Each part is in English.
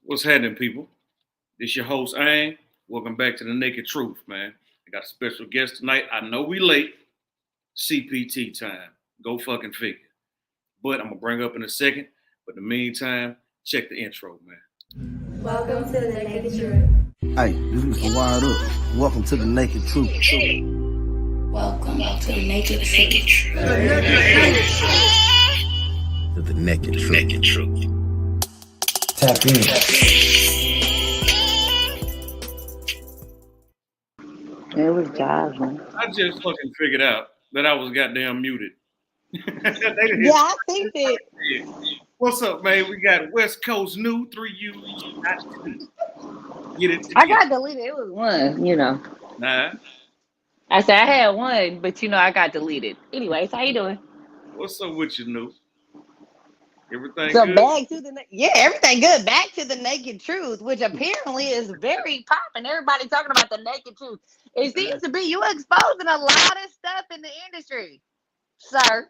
What's happening, people? This your host, Ang. Welcome back to the Naked Truth, man. I got a special guest tonight. I know we late. CPT time. Go fucking figure. But I'm gonna bring up in a second. But in the meantime, check the intro, man. Welcome to the Naked Truth. Hey, this is Mr. Wired Up. Welcome to the Naked Truth. Welcome to the Naked Truth. To the Naked Truth. Tap in. It was Josh, man. I just fucking figured out that I was goddamn muted. Yeah, I think that. What's up, man? We got West Coast New 3U. Get it together. I got deleted. It was one, Nah. I said I had one, but I got deleted. Anyways, how you doing? What's up with you, New? Everything So good? back to the everything good. Back to the Naked Truth, which apparently is very popping. Everybody talking about the Naked Truth. It seems to be you exposing a lot of stuff in the industry, sir.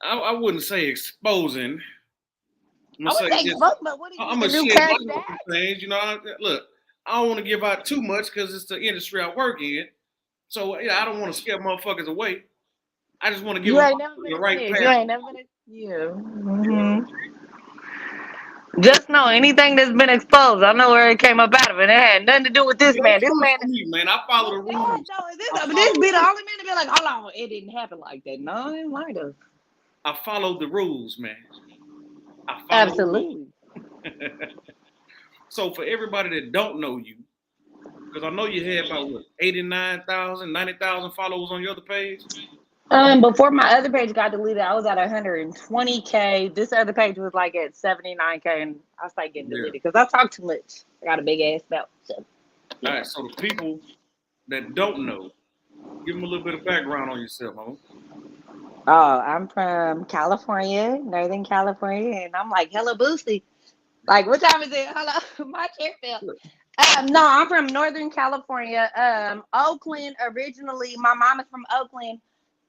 I wouldn't say exposing. I would say exposing, but what I'm is gonna the new share crash my back? things. Look, I don't want to give out too much because it's the industry I work in. So I don't want to scare motherfuckers away. I just want to give You them ain't never the been right snitch. path. You ain't never been. Yeah. Just know anything that's been exposed, I know where it came up out of it. It had nothing to do with this man. This man is. Man, I follow the rules. No, this be the only man to be like, hold on, it didn't happen like that. No, it might have. I followed the rules, man. I followed Absolutely. the rules. So for everybody that don't know you, because I know you had about 89,000, 90,000 followers on your other page. Before my other page got deleted, I was at 120K. This other page was like at 79K, and I started getting deleted because I talk too much. I got a big ass mouth. So. All right, so the people that don't know, give them a little bit of background on yourself, homie. Oh, I'm from California, Northern California, and I'm like hella boosty. Like, what time is it? Hello, my chair fell. No, I'm from Northern California. Oakland originally. My mom is from Oakland.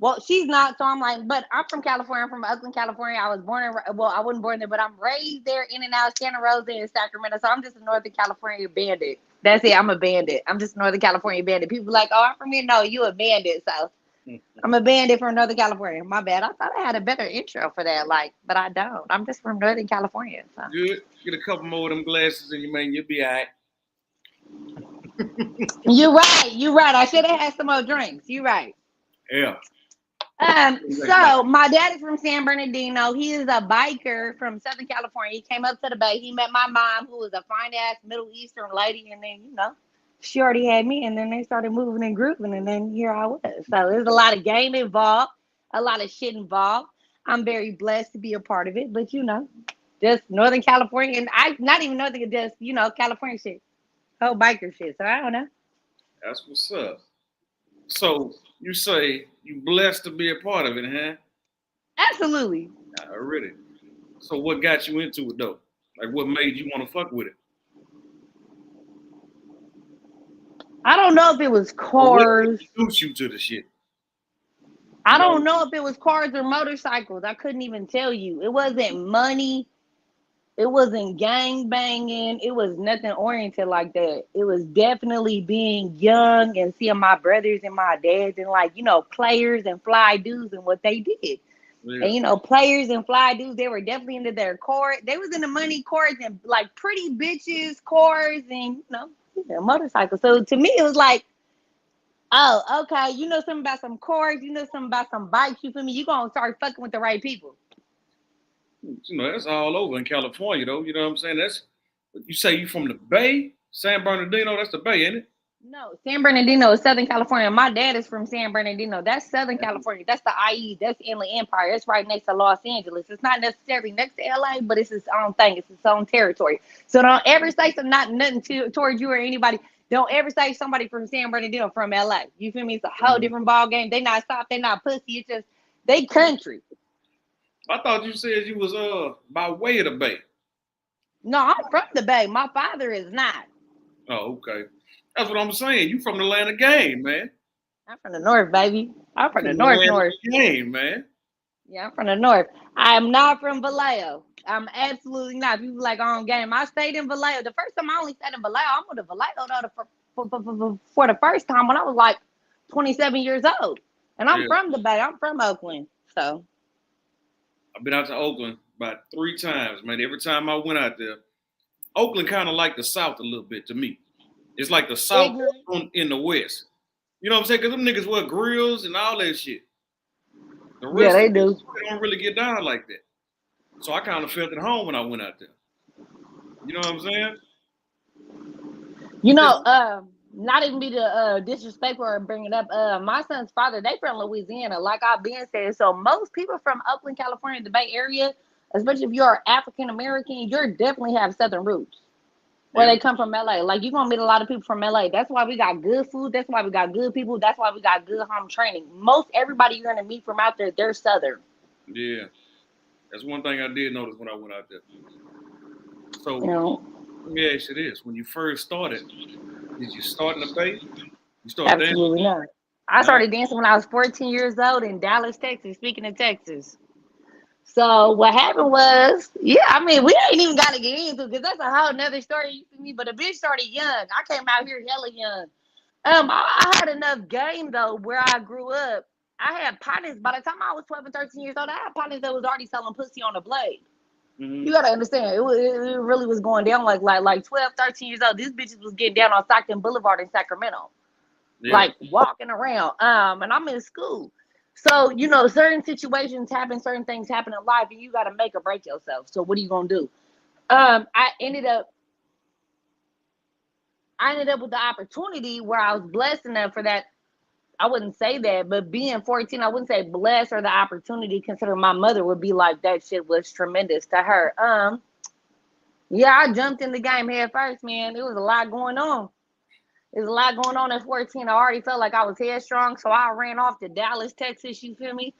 Well, she's not, so I'm like, but I'm from California. I'm from Oakland, California. I was born in, I wasn't born there, but I'm raised there, in and out, Santa Rosa and Sacramento. So I'm just a Northern California bandit. That's it. I'm a bandit. I'm just a Northern California bandit. People like, oh, I'm from here. No, you a bandit. So I'm a bandit from Northern California. My bad. I thought I had a better intro for that, but I don't. I'm just from Northern California. So. Good. Get a couple more of them glasses and you'll be all right. You're right. I should have had some more drinks. You're right. Yeah. So my dad is from San Bernardino. He is a biker from Southern California. He came up to the Bay. He met my mom, who was a fine ass Middle Eastern lady, and then she already had me, and then they started moving and grooving, and then here I was. So there's a lot of game involved, a lot of shit involved. I'm very blessed to be a part of it, but just Northern California, and I not even Northern, just California shit, whole biker shit. So I don't know. That's what's up. So you say you blessed to be a part of it, huh? Absolutely. Really. So what got you into it though? Like what made you want to fuck with it? I don't know if it was cars. What introduced you to the shit? I don't know if it was cars or motorcycles. I couldn't even tell you. It wasn't money. It wasn't gang banging. It was nothing oriented like that. It was definitely being young and seeing my brothers and my dads and players and fly dudes and what they did. Yeah. And players and fly dudes, they were definitely into their cars. They was into money, cars, and like pretty bitches, cars, and motorcycles. So to me, it was like, oh, okay, you know something about some cars, you know something about some bikes. You feel me? You gonna start fucking with the right people. That's all over in California, though. You know what I'm saying? You say you from the Bay, San Bernardino. That's the Bay, ain't it? No, San Bernardino is Southern California. My dad is from San Bernardino. That's Southern California. That's the IE. That's Inland Empire. It's right next to Los Angeles. It's not necessarily next to LA, but it's its own thing. It's its own territory. So don't ever say nothing towards you or anybody. Don't ever say somebody from San Bernardino from LA. You feel me? It's a whole different ball game. They not soft. They not pussy. It's just they country. I thought you said you was by way of the Bay. No, I'm from the Bay. My father is not. Oh, okay. That's what I'm saying. You from the land of game, man. I'm from the north, baby. I'm from the north. Game, man. Yeah, I'm from the north. I am not from Vallejo. absolutely not. People like on game. I stayed in Vallejo. The first time I only stayed in Vallejo. I moved to Vallejo for the first time when I was like 27 years old. And I'm Yeah. from the Bay. I'm from Oakland. So I've been out to Oakland about 3 times, man. Every time I went out there, Oakland kind of like the South a little bit to me. It's like the South in the West. You know what I'm saying? Because them niggas wear grills and all that shit. The yeah, rest they of do. they don't really get down like that. So I kind of felt at home when I went out there. You know what I'm saying? You know, not even be the disrespectful or bring it up. My son's father, they from Louisiana, like I've been said. So most people from Oakland, California, the Bay Area, especially if you're African American, you're definitely have Southern roots. Where Yeah. they come from LA. Like you're gonna meet a lot of people from LA. That's why we got good food. That's why we got good people. That's why we got good home training. Most everybody you're gonna meet from out there, they're Southern. Yeah. That's one thing I did notice when I went out there. So You know, let me ask you this: when you first started, did you start in the Bay? You started dancing? absolutely not. I started dancing when I was 14 years old in Dallas, Texas. Speaking of Texas. So what happened was, yeah, I mean, we ain't even got to get into because that's a whole nother story for me. But a bitch started young. I came out here hella young. I had enough game though where I grew up. I had partners by the time I was 12 and 13 years old. I had partners that was already selling pussy on the blade. Mm-hmm. You gotta understand, it really was going down like 12, 13 years old. These bitches was getting down on Stockton Boulevard in Sacramento, Yeah. like walking around. And I'm in school. So, you know, certain situations happen, certain things happen in life, and you got to make or break yourself. So what are you going to do? I ended up with the opportunity where I was blessed enough for that. I wouldn't say that, but being 14, I wouldn't say blessed or the opportunity, considering my mother would be like, that shit was tremendous to her. Yeah, I jumped in the game head first, man. There was a lot going on. There's a lot going on at 14. I already felt like I was headstrong, so I ran off to Dallas, Texas. You feel me?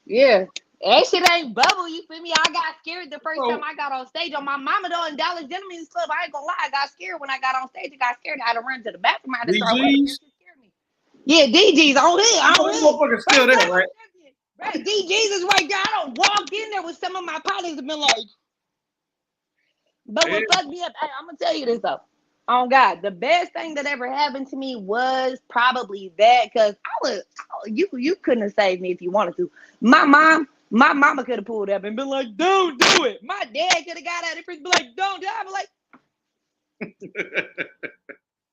Yeah. That shit ain't bubble, you feel me? I got scared the first time I got on stage on my mama though in Dallas Gentlemen's Club. I ain't gonna lie, I got scared when I got on stage. I got scared. I had to run to the bathroom. I had to start running. It scared me. Yeah, DG's on hood. Motherfucker's still there, right? Right, DG's is right there. I don't walk in there with some of my partners and been like, but what fucked me up, hey, I'm gonna tell you this though. Oh God, the best thing that ever happened to me was probably that, because you couldn't have saved me if you wanted to. My mama could have pulled up and been like, don't do it. My dad could have got out of prison and be like, don't do it. I'm like,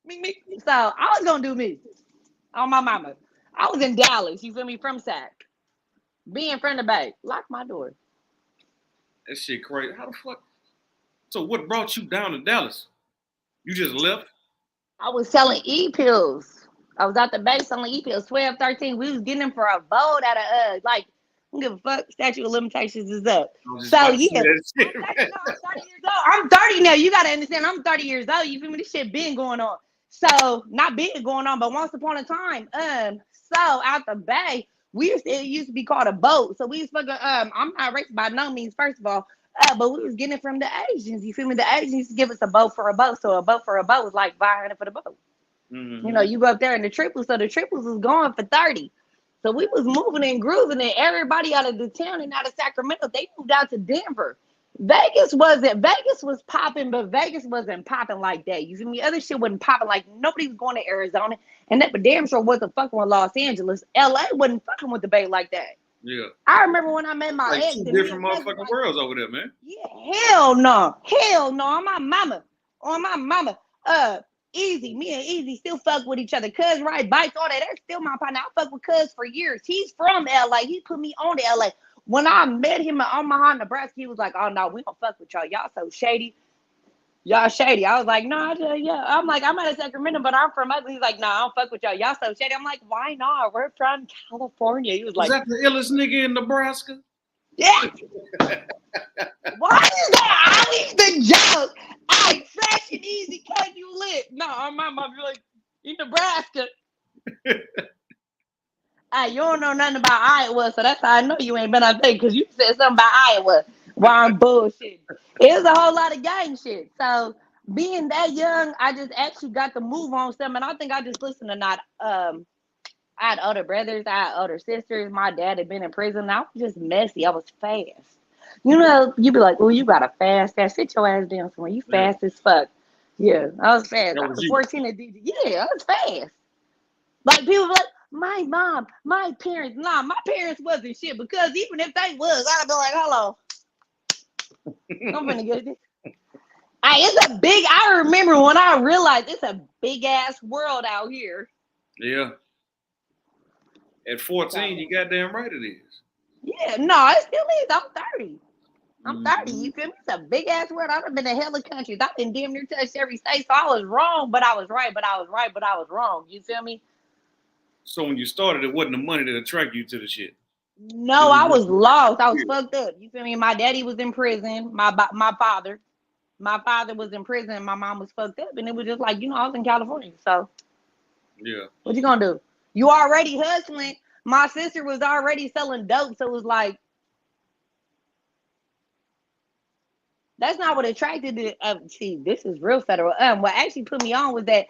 me. So I was gonna do me on my mama. I was in Dallas, you feel me, from Sac. Being from the Bay. Lock my door. That shit crazy. How the fuck? So what brought you down to Dallas? You just left? I was selling e-pills. I was out the Bay selling e-pills. 12, 13. We was getting them for a boat at a like, I don't give a fuck. Statute of limitations is up. So yeah, I'm 30 years old. I'm 30 now. You gotta understand. I'm 30 years old. You feel me? This shit been going on. So not been going on, but once upon a time, so out the Bay, it used to be called a boat. So we was fucking. I'm not racist by no means. First of all. But we was getting it from the Asians. You feel me? The Asians used to give us a boat for a boat. So a boat for a boat was like 500 for the boat. Mm-hmm. You know, you go up there in the triples. So the triples was going for 30. So we was moving and grooving, and everybody out of the town and out of Sacramento, they moved out to Denver. Vegas was popping, but Vegas wasn't popping like that. You feel me? Other shit wasn't popping. Like nobody was going to Arizona, and that damn sure wasn't fucking with Los Angeles. LA wasn't fucking with the Bay like that. Yeah. I remember when I met my like ex. Two different motherfucking worlds over there, man. Yeah, hell no. On my mama. Easy. Me and Easy still fuck with each other. Cuz ride bikes, all that. That's still my partner. I fuck with Cuz for years. He's from LA. He put me on to LA. When I met him in Omaha, Nebraska, he was like, oh no, we don't fuck with y'all. Y'all so shady. Y'all shady. I was like, no, yeah. I'm like, I'm out of Sacramento, but I'm from Oakland. He's like, no, I don't fuck with y'all. Y'all so shady. I'm like, why not? We're from California. He was like, is that the illest nigga in Nebraska? Yeah. Why is that always the joke? Hey, Fresh and Easy, can you lit? No, I'm be like, in Nebraska. Hey, you don't know nothing about Iowa, so that's how I know you ain't been out there, because you said something about Iowa while I'm bullshit. It was a whole lot of gang shit. So being that young, I just actually got to move on some, and I think I just listened to not I had older brothers, I had older sisters. My dad had been in prison. I was just messy. I was fast. You know, you be like, oh, you got a fast. Sit your ass down somewhere. You Yeah, fast as fuck. Yeah, I was fast. that I was was you. 14 and did. Yeah, I was fast. Like people be like, my mom, my parents. Nah, my parents wasn't shit because even if they was, I'd be like, hello, I'm gonna get this. It's a big. I remember when I realized it's a big ass world out here. Yeah. At 14, So, you goddamn right it is. yeah, no, it still is. I'm 30. I'm 30. Mhm. You feel me? It's a big ass world. I've been to hella countries. I've been damn near touched every state. So I was wrong, but I was right. But I was right, but I was wrong. You feel me? So when you started, it wasn't the money that attracted you to the shit. No, I was lost. I was fucked up. You feel me? My daddy was in prison. My father was in prison. My mom was fucked up, and it was just like, I was in California. So Yeah. what you gonna do? You already hustling. My sister was already selling dope, so it was like that's not what attracted it. See, this is real federal. What actually put me on was that.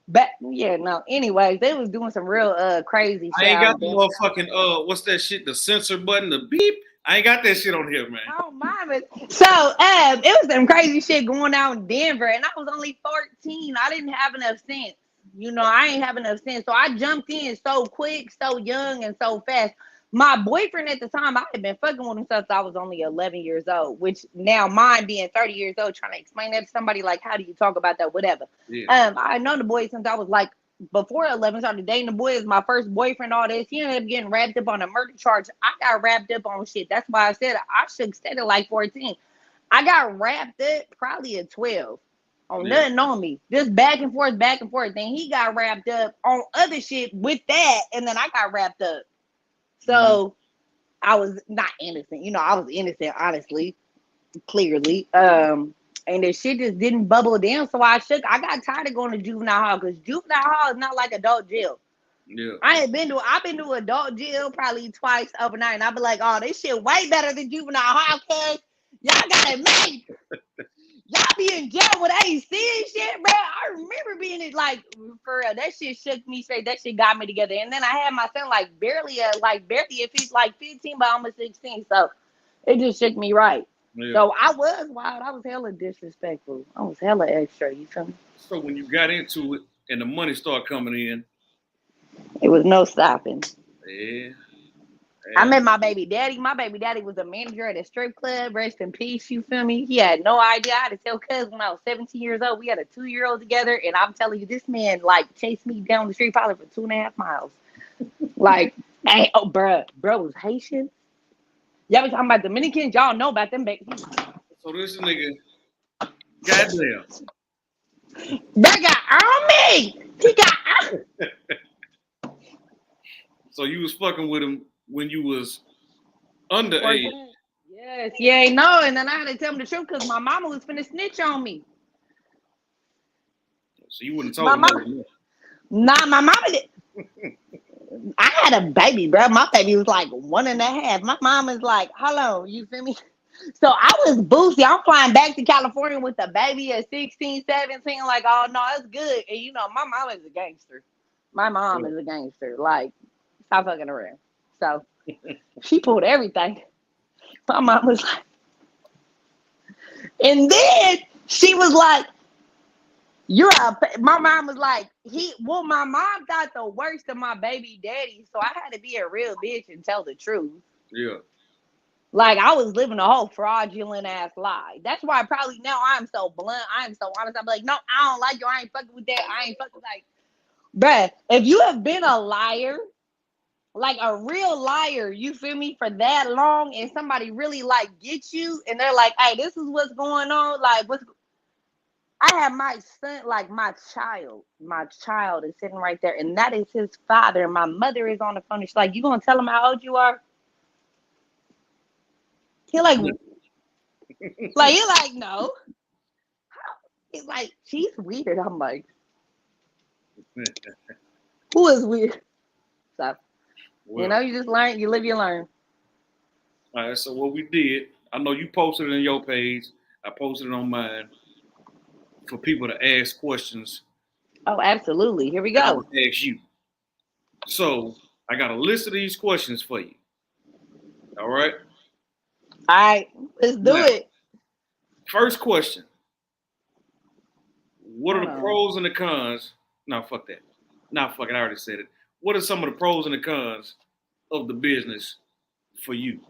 But yeah, no. Anyways, they was doing some real crazy I shit. ain't got the Damn. motherfucking what's that shit? The censor button, the beep. I ain't got that shit on here, man. I don't mind it. So it was some crazy shit going on in Denver, and I was only 14. I didn't have enough sense. I ain't have enough sense. So I jumped in so quick, so young, and so fast. My boyfriend at the time, I had been fucking with him since I was only 11 years old, which now mine being 30 years old, trying to explain that to somebody, like, how do you talk about that, whatever. Yeah. I know the boy since I was like, before 11, started dating the boy, is my first boyfriend, all this. He ended up getting wrapped up on a murder charge. I got wrapped up on shit. That's why I said I should said it like 14. I got wrapped up probably at 12 on nothing on me. Just back and forth, back and forth. Then he got wrapped up on other shit with that, and then I got wrapped up. So I was not innocent. I was innocent, honestly, clearly. And the shit just didn't bubble down. So I got tired of going to juvenile hall because juvenile hall is not like adult jail. Yeah. I've been to adult jail probably twice overnight. And I'll be like, oh, this shit way better than juvenile hall, cuz y'all got it made. Y'all be in jail with AC and shit, bro. I remember being it like for real. That shit shook me straight. That shit got me together. And then I had my son barely if he's like 15, but almost 16. So it just shook me right. Yeah. So I was wild. I was hella disrespectful. I was hella extra. You feel me? So when you got into it and the money started coming in, It was no stopping. yeah. I met my baby daddy. My baby daddy was a manager at a strip club. Rest in peace. You feel me? He had no idea. I had to tell cuz when I was 17 years old. We had a 2-year-old together, and I'm telling you, this man chased me down the street probably for 2.5 miles. Hey, oh, bro was Haitian. Y'all be talking about Dominicans. Y'all know about them babies. So this nigga, goddamn. That got on me. He got. So you was fucking with him when you was underage. Yes, yeah, no, and then I had to tell him the truth because my mama was finna snitch on me. So you wouldn't talk about it. Nah, my mama did. I had a baby, bro. My baby was like 1.5. My mom is like, hello, you feel me? So I was boosty. I'm flying back to California with a baby at 16, 17, like, oh no, it's good. And my mom is a gangster. My mom is a gangster. Like, stop fucking around. So she pulled everything. My mom was like, and then she was like, my mom was like, my mom thought the worst of my baby daddy, so I had to be a real bitch and tell the truth. Yeah. Like, I was living a whole fraudulent ass lie. That's why probably now I'm so blunt, I'm so honest. I'm like, no, I don't like you, I ain't fucking with that, I ain't fucking bruh, if you have been a liar, like a real liar, you feel me, for that long, and somebody really gets you, and they're like, hey, this is what's going on, I have my son, my child is sitting right there, and that is his father, and my mother is on the phone, and she's like, you gonna tell him how old you are? He he's like, no. He's like, she's weird. I'm like, who is weird? So, you just learn, you live, you learn. All right, so what we did, I know you posted it on your page, I posted it on mine, for people to ask questions. Oh, absolutely. Here we go. I would ask you. So I got a list of these questions for you. All right? All right, let's do Now, it. first question. What are Hold the on. pros and the cons? No, fuck that. No, fuck it. I already said it. What are some of the pros and the cons of the business for you?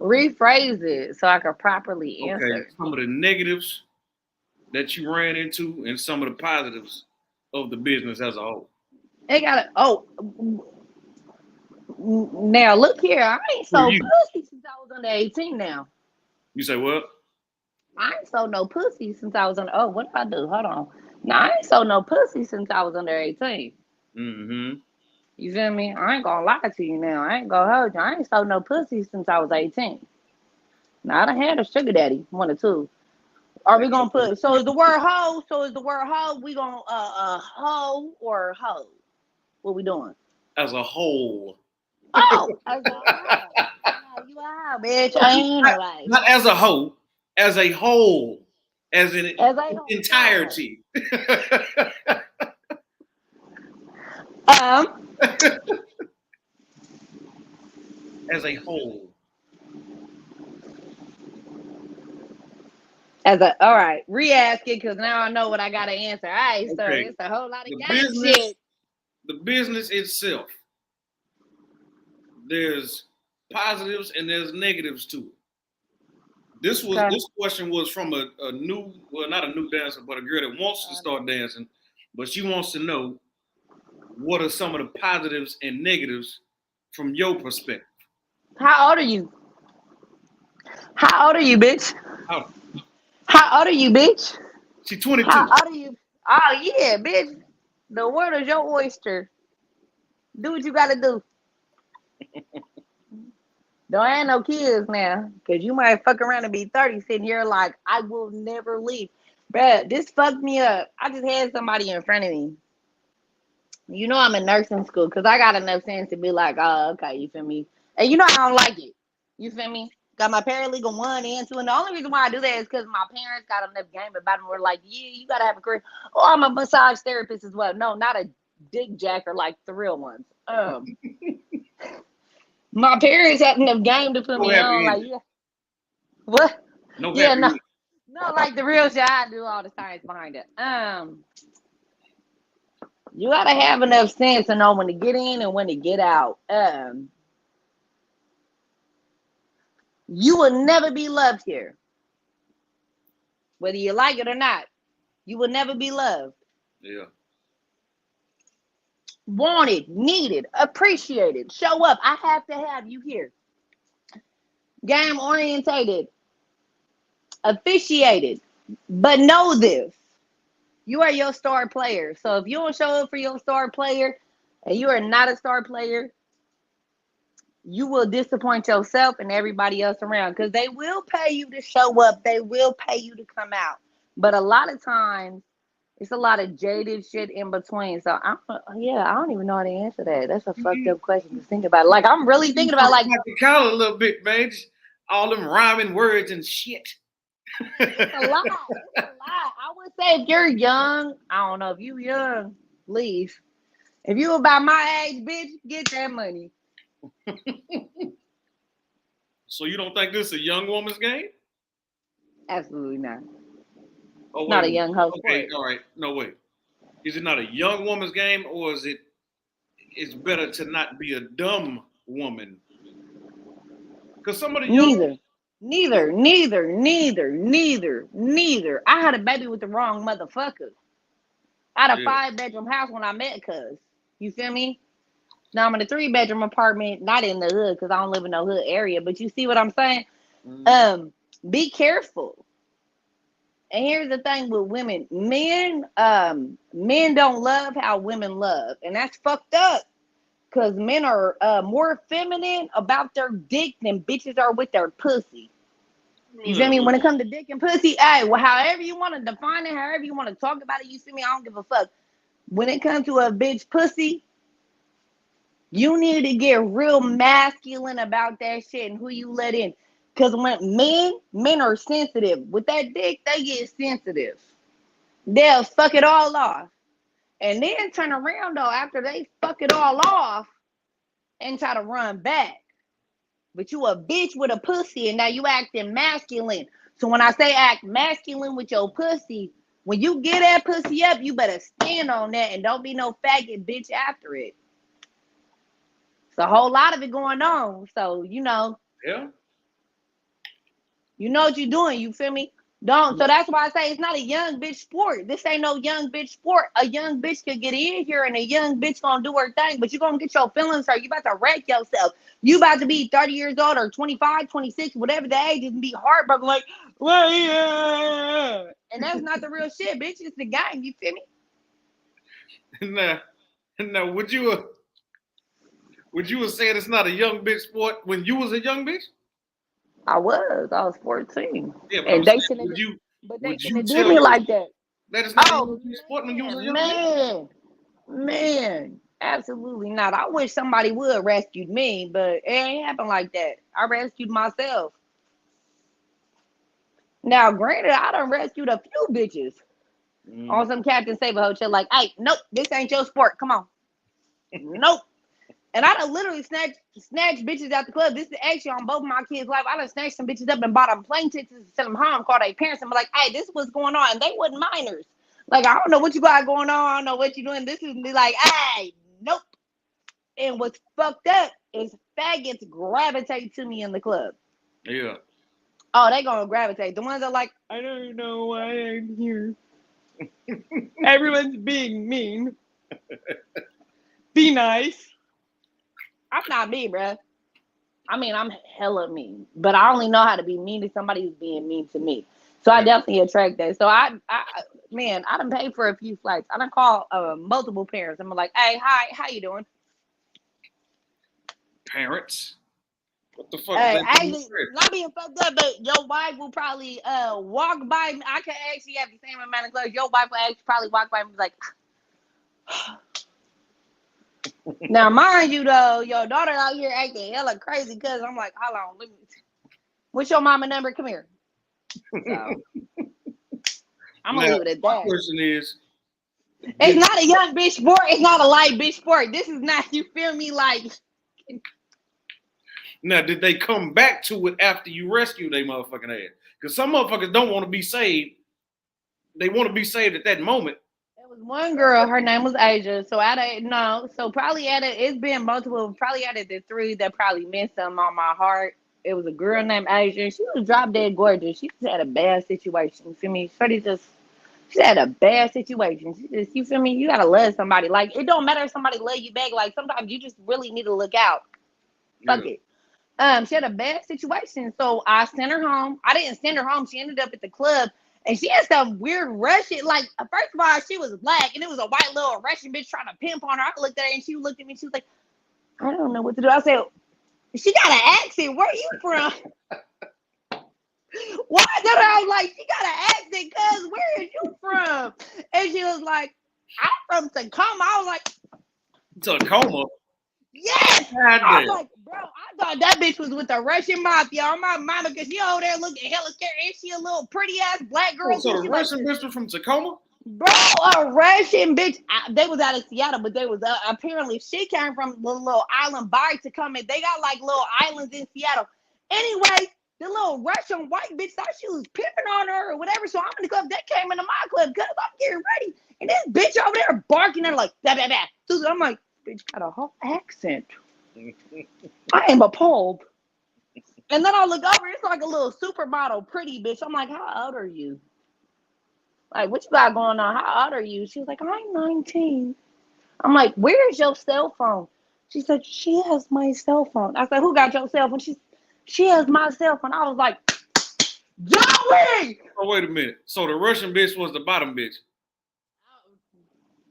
Rephrase it so I can properly Okay, answer. some of the negatives that you ran into and some of the positives of the business as a whole. They got now look here. I ain't For so you. pussy since I was under 18 now. You say what? I ain't so no pussy since I was under. Oh, what did I do? Hold on. No, I ain't so no pussy since I was under 18. Mm-hmm. You feel me? I ain't gonna lie to you now. I ain't gonna hold you. I ain't so no pussy since I was 18. Now I done had a sugar daddy, one or two. Are we gonna put? So is the word hoe? So is the word hoe? We gonna hoe or hoe? What we doing? As a whole. Oh, as a hoe. Oh, you a hoe, bitch. I ain't right. Not as a whole, as a whole, as in As a whole. entirety. As a whole. As a all right, re-ask it because now I know what I gotta answer. All right, so Okay. it's a whole lot of The gang business, shit. the business itself, there's positives and there's negatives to it. This question was from a new, well, not a new dancer, but a girl that wants to start dancing, but she wants to know what are some of the positives and negatives from your perspective. How old are you? How old are you, bitch? How old are you, bitch? She's 22. How old are you? Oh yeah, bitch. The world is your oyster. Do what you gotta do. Don't have no kids now, cause you might fuck around and be 30 sitting here like I will never leave. Bruh, this fucked me up. I just had somebody in front of me. You know I'm in nursing school because I got enough sense to be like, oh, okay, you feel me? And you know I don't like it. You feel me? Got my paralegal 1 and 2. And the only reason why I do that is because my parents got enough game about them. We're like, yeah, you got to have a career. Oh, I'm a massage therapist as well. No, not a dick jacker like the real ones. My parents had enough game to put me on. Like, yeah. What? No Yeah, happy no. ending. No, like the real shit. I do all the science behind it. You gotta have enough sense to know when to get in and when to get out. You will never be loved here, whether you like it or not. You will never be loved. Yeah. Wanted, needed, appreciated. Show up. I have to have you here. Game orientated, officiated. But know this. You are your star player. So if you don't show up for your star player and you are not a star player, you will disappoint yourself and everybody else around because they will pay you to show up. They will pay you to come out. But a lot of times, it's a lot of jaded shit in between. So, I don't even know how to answer that. That's a fucked up question to think about. Like, I'm really thinking about, like, the collar a little bit, man. Just all them rhyming words and shit. It's a lot. It's a lot. I would say if you're young, I don't know. If you young, leave. If you about my age, bitch, get that money. So you don't think this is a young woman's game? Absolutely not. Oh, Not a young host. Okay, all right. No way. Is it not a young woman's game, or is it's better to not be a dumb woman? Because some of the young Neither. I had a baby with the wrong motherfucker. I had a 5-bedroom house when I met cuz. You feel me? Now I'm in a 3-bedroom apartment, not in the hood because I don't live in no hood area. But you see what I'm saying? Be careful. And here's the thing with women. Men don't love how women love. And that's fucked up. Because men are more feminine about their dick than bitches are with their pussy. You feel me? When it comes to dick and pussy, hey, well, however you want to define it, however you want to talk about it, you feel me? I don't give a fuck. When it comes to a bitch pussy, you need to get real masculine about that shit and who you let in. Because when men are sensitive. With that dick, they get sensitive. They'll fuck it all off. And then turn around, though, after they fuck it all off, and try to run back. But you a bitch with a pussy, and now you acting masculine. So when I say act masculine with your pussy, when you get that pussy up, you better stand on that and don't be no faggot bitch after it. It's a whole lot of it going on. So, Yeah. You know what you're doing, you feel me? Don't. So that's why I say it's not a young bitch sport. This ain't no young bitch sport. A young bitch can get in here and a young bitch gonna do her thing, but you're gonna get your feelings hurt. You about to wreck yourself. You about to be 30 years old or 25, 26, whatever the age is, and be heartbroken like, well, yeah. And that's not the real shit, bitch. It's the game, you feel me? Now, would you have said it's not a young bitch sport when you was a young bitch? I was 14. Yeah, but And they shouldn't would you do me like that. That is not a young bitch sport when you was a young bitch? Man, absolutely not. I wish somebody would have rescued me, but it ain't happened like that. I rescued myself. Now, granted, I done rescued a few bitches on some Captain Save a Hotel. Like, hey, nope, this ain't your sport. Come on. Nope. And I done literally snatched bitches out the club. This is actually on both of my kids' life. I done snatched some bitches up and bought them plane tickets to send them home, called their parents and be like, hey, this is what's going on. And they wasn't minors. Like, I don't know what you got going on. I don't know what you're doing. This is like, hey, nope. And what's fucked up is faggots gravitate to me in the club. Yeah. Oh, they gonna gravitate. The ones that are like, I don't know why I'm here. Everyone's being mean. Be nice. I'm not mean, bruh. I mean, I'm hella mean, but I only know how to be mean to somebody who's being mean to me. So I definitely attract that. So I done paid for a few flights. I done called multiple parents. I'm like, hey, hi, how you doing? Parents? What the fuck? Hey, actually, not being fucked up, but your wife will probably walk by me. I can actually have the same amount of clothes. Your wife will actually probably walk by me and be like, now, mind you, though, your daughter out here acting hella crazy because I'm like, hold on, let me. What's your mama number? Come here. So, I'm going to leave it at that. My question is, it's not a young bitch sport. It's not a light bitch sport. This is not, you feel me? Like. Now, did they come back to it after you rescued they motherfucking ass? Because some motherfuckers don't want to be saved. They want to be saved at that moment. There was one girl, her name was Asia. So probably it's been multiple, probably out of the three that probably meant something on my heart. It was a girl named Asia. She was drop dead gorgeous. She just had a bad situation. You feel me? She had a bad situation. You feel me? You gotta love somebody. Like, it don't matter if somebody love you back. Like, sometimes you just really need to look out. Fuck it. She had a bad situation, so I sent her home. I didn't send her home. She ended up at the club, and she had some weird Russian. Like, first of all, she was black, and it was a white little Russian bitch trying to pimp on her. I looked at her, and she looked at me. She was like, I don't know what to do. I said, she got an accent. Where are you from? Why? Then I was like, she got an accent, cuz where is you from? And she was like, I'm from Tacoma. I was like, Tacoma? Yes! I was like, bro, I thought that bitch was with the Russian mafia on my mama because she over there looking hella scared. And she a little pretty ass black girl. So the Russian bitch was from Tacoma? Bro, a Russian bitch. They was out of Seattle, but they was apparently she came from the little island by Tacoma. They got like little islands in Seattle. Anyway, the little Russian white bitch thought she was pimping on her or whatever. So I'm in the club. They came into my club because I'm getting ready. And this bitch over there barking at like, da da da. So I'm like, bitch got a whole accent. I am appalled. And then I look over, it's like a little supermodel, pretty bitch. I'm like, how old are you? Like, what you got going on? How old are you? She was like, I'm 19. I'm like, where's your cell phone? She said, she has my cell phone. I said, who got your cell phone? She has my cell phone. I was like, Joey! Oh, wait a minute. So the Russian bitch was the bottom bitch.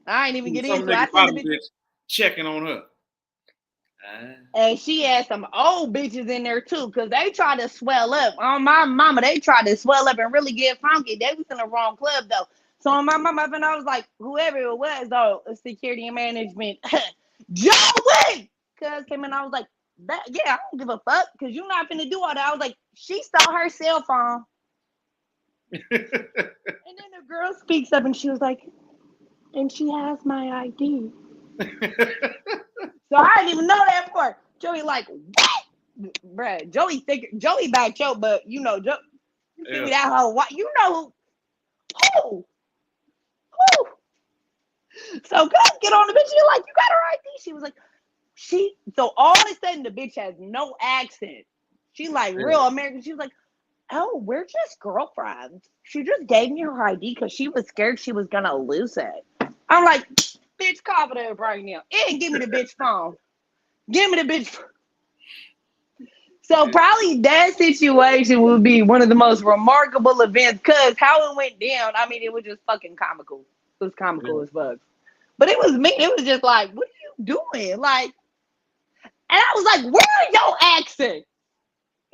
I ain't even get into it. I said the bitch checking on her. And she had some old bitches in there too, because they tried to swell up. On my mama, they tried to swell up and really get funky. They was in the wrong club though. So on my mama, and I was like, whoever it was, though, security and management, Joey! Cuz came in, I was like, yeah, I don't give a fuck, because you're not finna do all that. I was like, she stole her cell phone. And then the girl speaks up and she was like, and she has my ID. So I didn't even know that part. Joey like, what? Bruh, Joey think Joey back choke, but you know, you feel me, that hoe, what, you know who? So guys get on the bitch, you're like, you got her ID? She was like, so all of a sudden the bitch has no accent. She like real American. She was like, oh, we're just girlfriends. She just gave me her ID because she was scared she was gonna lose it. I'm like, bitch, cough it up right now. And give me the bitch phone. Give me the bitch. So probably that situation would be one of the most remarkable events because how it went down, I mean, it was just fucking comical. It was comical as fuck. But it was me. It was just like, what are you doing? Like, and I was like, where your accent?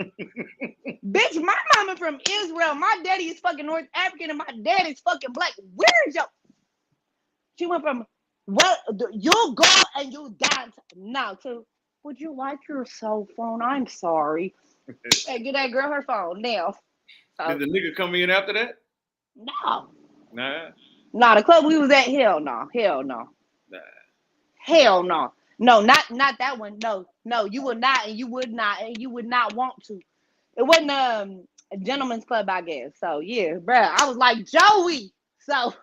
Bitch, my mama from Israel. My daddy is fucking North African and my dad is fucking black. Where's your... She went from, well, you'll go and you'll dance. Now, so, would you like your cell phone? I'm sorry. Hey, get that girl her phone now. Did the nigga come in after that? No. Nah. The club we was at, hell no. Nah. Hell no. No, not that one. No, you would not, and you would not want to. It wasn't a gentleman's club, I guess. So yeah, bruh. I was like, Joey. So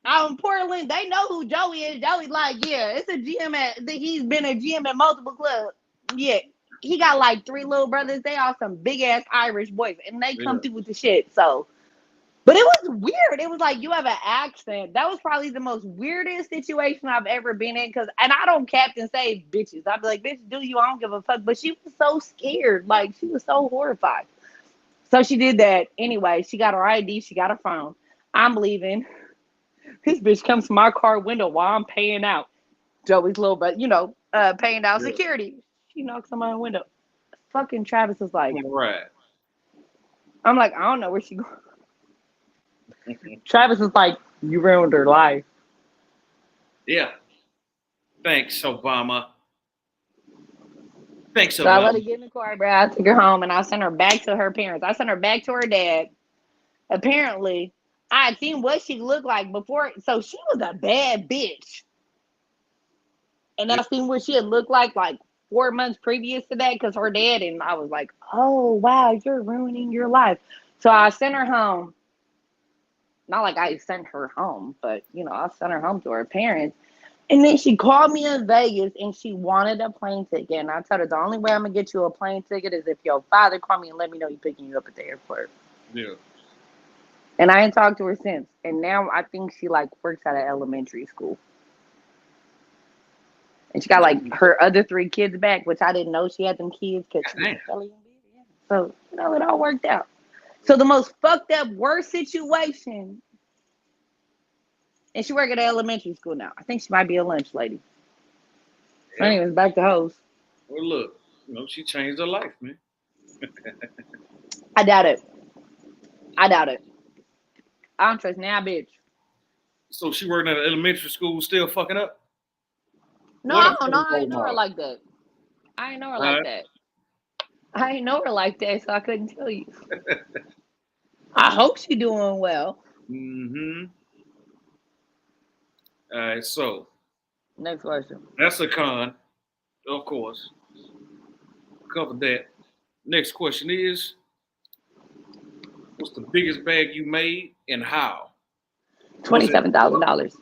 out in Portland, they know who Joey is. Joey's like, yeah, it's a GM he's been a GM at multiple clubs. Yeah. He got like 3 little brothers. They are some big ass Irish boys, and they come through with the shit. So, but it was weird. It was like, you have an accent. That was probably the most weirdest situation I've ever been in. And I don't cap and say bitches. I'd be like, bitch, do you? I don't give a fuck. But she was so scared. Like, she was so horrified. So she did that. Anyway, she got her ID. She got her phone. I'm leaving. This bitch comes to my car window while I'm paying out. Joey's little brother, paying out security. She knocks on my window. Fucking Travis was like, right. I'm like, I don't know where she going. Travis was like, you ruined her life. Yeah. Thanks, Obama. So I let her get in the car, bro. I took her home and I sent her back to her parents. I sent her back to her dad. Apparently, I had seen what she looked like before. So she was a bad bitch. And then I seen what she had looked like 4 months previous to that because her dad, and I was like, oh, wow, you're ruining your life. So I sent her home. Not like I sent her home, but, I sent her home to her parents. And then she called me in Vegas and she wanted a plane ticket. And I told her the only way I'm going to get you a plane ticket is if your father called me and let me know he's picking you up at the airport. Yeah. And I ain't talked to her since. And now I think she works at an elementary school. And she got her other 3 kids back, which I didn't know she had them kids because she was selling them. So, it all worked out. So the most fucked up, worst situation, and she work at an elementary school now. I think she might be a lunch lady. So anyways, back to host. Well, look, she changed her life, man. I doubt it. I don't trust now, bitch. So she working at an elementary school still fucking up? No, I ain't know her like that. I ain't know her like that, so I couldn't tell you. I hope she's doing well. Mm-hmm. All right, so. Next question. That's a con, of course. Covered that. Next question is, what's the biggest bag you made and how? $27,000.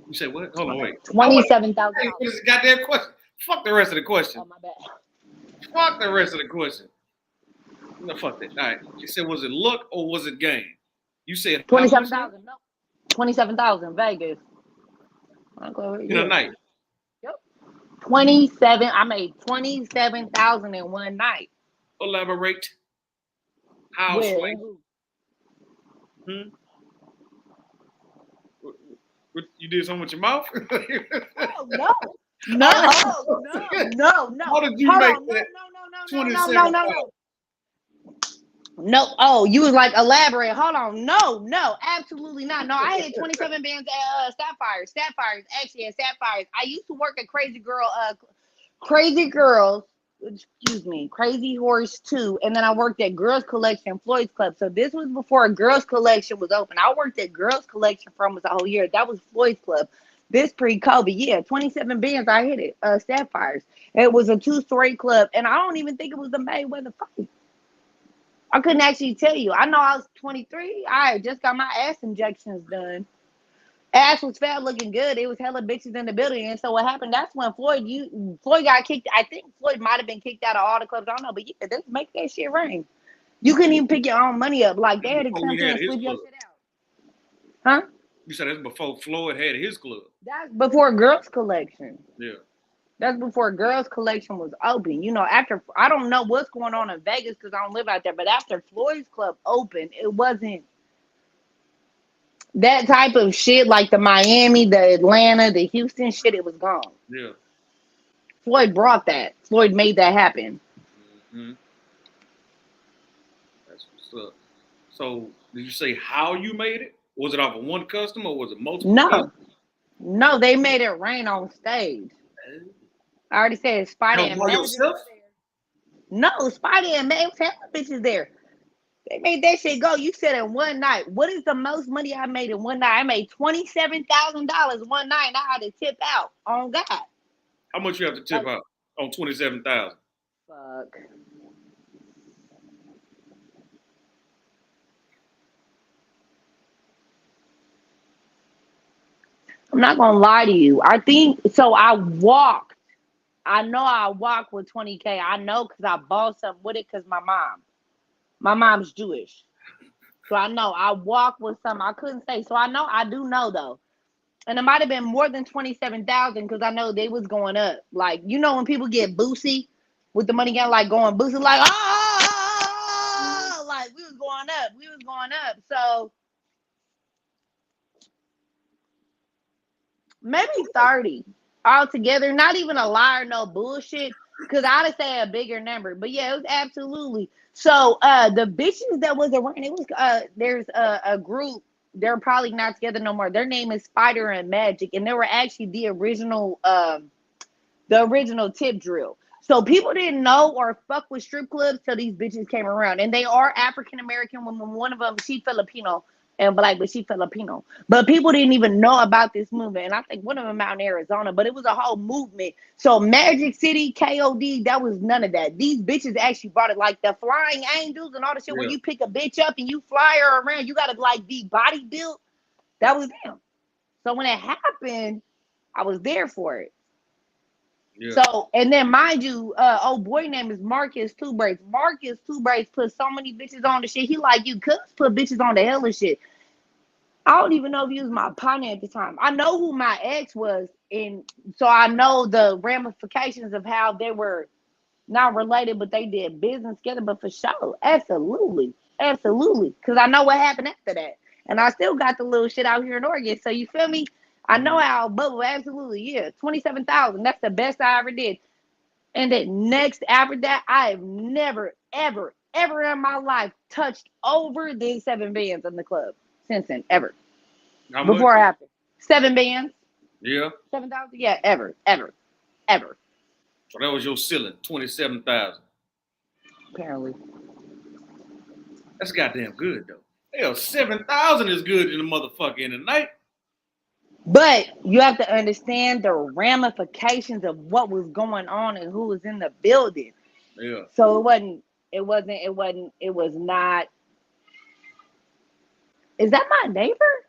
You said what? Hold on, wait. $27,000. Hey, what's this goddamn question? Fuck the rest of the question. Oh, my bad. Fuck the rest of the question. No, fuck that. All right. You said, was it luck or was it game? You said 27,000. No, 27,000 Vegas. In a night. Yep. 27. I made 27,000 in one night. Elaborate. How? You did something with your mouth? No. How did you make that? No. Oh, you was like, elaborate. Hold on. No, absolutely not. No, I had 27 bands at Sapphires. Actually at Sapphires. I used to work at Crazy Horse 2. And then I worked at Girls Collection, Floyd's Club. So this was before Girls Collection was open. I worked at Girls Collection for almost a whole year. That was Floyd's Club. This pre-COVID, yeah, 27 bands. I hit it. Sapphires. It was a 2-story club, and I don't even think it was the Mayweather fight. I couldn't actually tell you. I know I was 23. I just got my ass injections done. Ass was fat, looking good. It was hella bitches in the building, and so what happened? That's when Floyd got kicked. I think Floyd might have been kicked out of all the clubs. I don't know, but yeah, let's make that shit rain. You couldn't even pick your own money up. Like they had to come in and sweep your shit out. Huh? You said that's before Floyd had his club. That's before Girls Collection. Yeah. That's before Girls Collection was open. You know, after I don't know what's going on in Vegas because I don't live out there, but after Floyd's club opened, it wasn't that type of shit like the Miami, the Atlanta, the Houston shit. It was gone. Yeah. Floyd brought that. Floyd made that happen. Mm-hmm. That's what's up. So, did you say how you made it? Was it off of one customer or was it multiple? No, they made it rain on stage. I already said Spidey and Magic. No, Spidey and Magic was hella bitches there. They made that shit go. You said in one night. What is the most money I made in one night? I made $27,000 one night. I had to tip out on God. How much you have to tip out on 27,000? Fuck. I'm not gonna lie to you. I think so. I walked. I know I walked with 20K. I know because I bought something with it because my mom's Jewish. So I know I walked with something. I couldn't say. So I do know though. And it might have been more than 27,000 because I know they was going up. Like, you know when people get boosie with the money getting like going boosie, like, oh, like we was going up. We was going up. So maybe 30 altogether. Not even a lie or no bullshit. Because I'd say a bigger number. But yeah, it was absolutely. So the bitches that was around, it was there's a group. They're probably not together no more. Their name is Spider and Magic, and they were actually the original tip drill. So people didn't know or fuck with strip clubs till these bitches came around, and they are African American women. One of them, she Filipino and black, but she Filipino. But people didn't even know about this movement, and I think one of them out in Arizona. But it was a whole movement. So Magic City, KOD, that was none of that. These bitches actually brought it, like the Flying Angels and all the shit. Where you pick a bitch up and you fly her around. You gotta like be body built. That was them. So when it happened, I was there for it. Yeah. So, and then mind you, old boy name is Marcus Two Braids. Marcus Two Braids put so many bitches on the shit. He like, you could put bitches on the hella shit. I don't even know if he was my partner at the time. I know who my ex was, and so I know the ramifications of how they were not related, but they did business together. But for sure, absolutely, because I know what happened after that, and I still got the little shit out here in Oregon. So you feel me? I know how bubble, absolutely, yeah. 27,000. That's the best I ever did. And then next after that, I have never, ever in my life touched over the 7 bands in the club since then, ever. How before much? or after. 7 bands. Yeah. 7,000. Yeah, ever. So that was your ceiling, 27,000. Apparently. That's goddamn good though. Hell, 7,000 is good in the motherfucker in the night. But you have to understand the ramifications of what was going on and who was in the building. Yeah. So it was not. Is that my neighbor?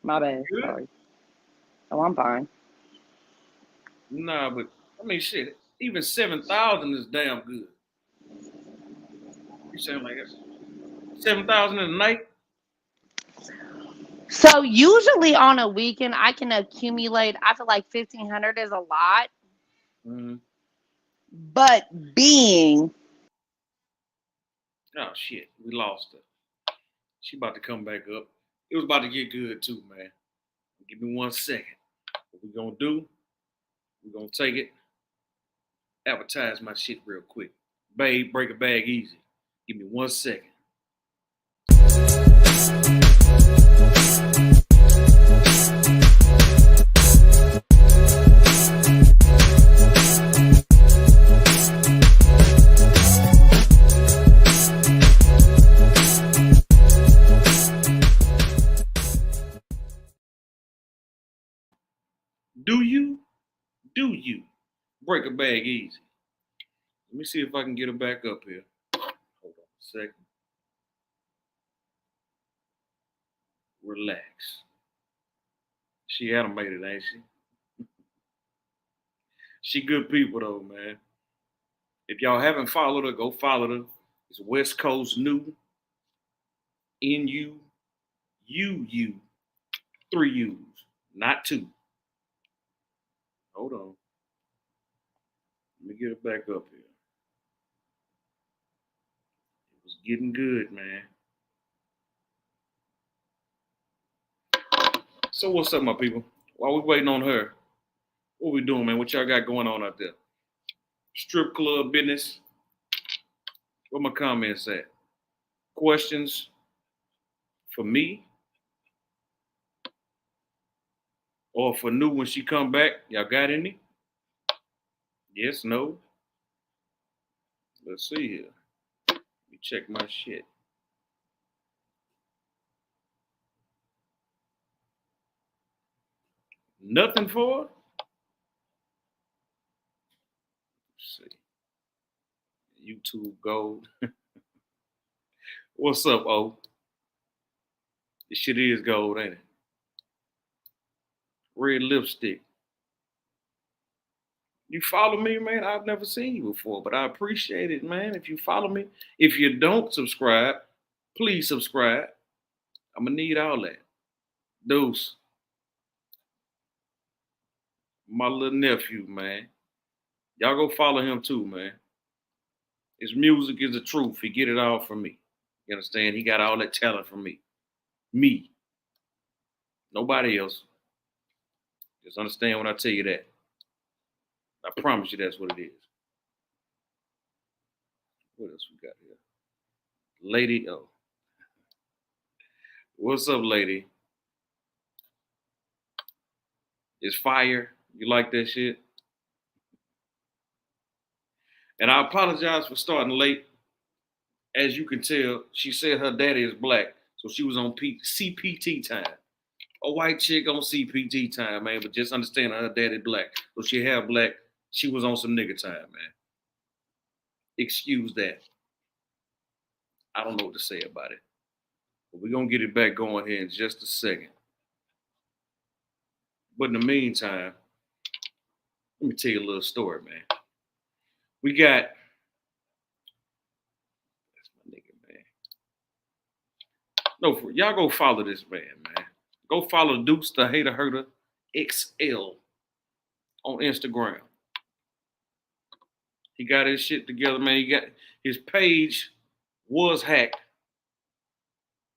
My bad. Good? Sorry. Oh, I'm fine. Nah, but I mean shit, even 7,000 is damn good. You saying like that? 7,000 in a night? So usually on a weekend, I can accumulate. I feel like 1,500 is a lot. Mm-hmm. But being. Oh shit, we lost her. She about to come back up. It was about to get good too, man. Give me 1 second. What we gonna do? We're gonna take it. Advertise my shit real quick. Babe, break a bag easy. Give me 1 second. Do you? Do you? Break a bag easy. Let me see if I can get her back up here. Hold on a second. Relax. She animated, ain't she? She good people though, man. If y'all haven't followed her, go follow her. It's West Coast New. NU. UU. 3 U's, not 2. Hold on. Let me get it back up here. It was getting good, man. So what's up, my people? While we waiting on her, what we doing, man? What y'all got going on out there? Strip club business? Where my comments at? Questions for me? Or for New when she come back? Y'all got any? Yes, no? Let's see here. Let me check my shit. Nothing for her? Let's see. YouTube gold. What's up, O? This shit is gold, ain't it? Red lipstick. You follow me, man? I've never seen you before, but I appreciate it, man. If you follow me, if you don't subscribe, please subscribe. I'm gonna need all that. Deuce. My little nephew, man. Y'all go follow him too, man. His music is the truth. He get it all from me. You understand? He got all that talent from me. Me. Nobody else. Just understand when I tell you that. I promise you that's what it is. What else we got here? Lady O. What's up, lady? It's fire. You like that shit? And I apologize for starting late. As you can tell, she said her daddy is black, so she was on CPT time. A white chick on CPT time, man, but just understand her daddy black. So she half black. She was on some nigga time, man. Excuse that. I don't know what to say about it. But we're going to get it back going here in just a second. But in the meantime, let me tell you a little story, man. We got, that's my nigga, man. No, y'all go follow this man, man. Go follow Dukes the Hater Herder XL on Instagram. He got his shit together, man. He got his page was hacked,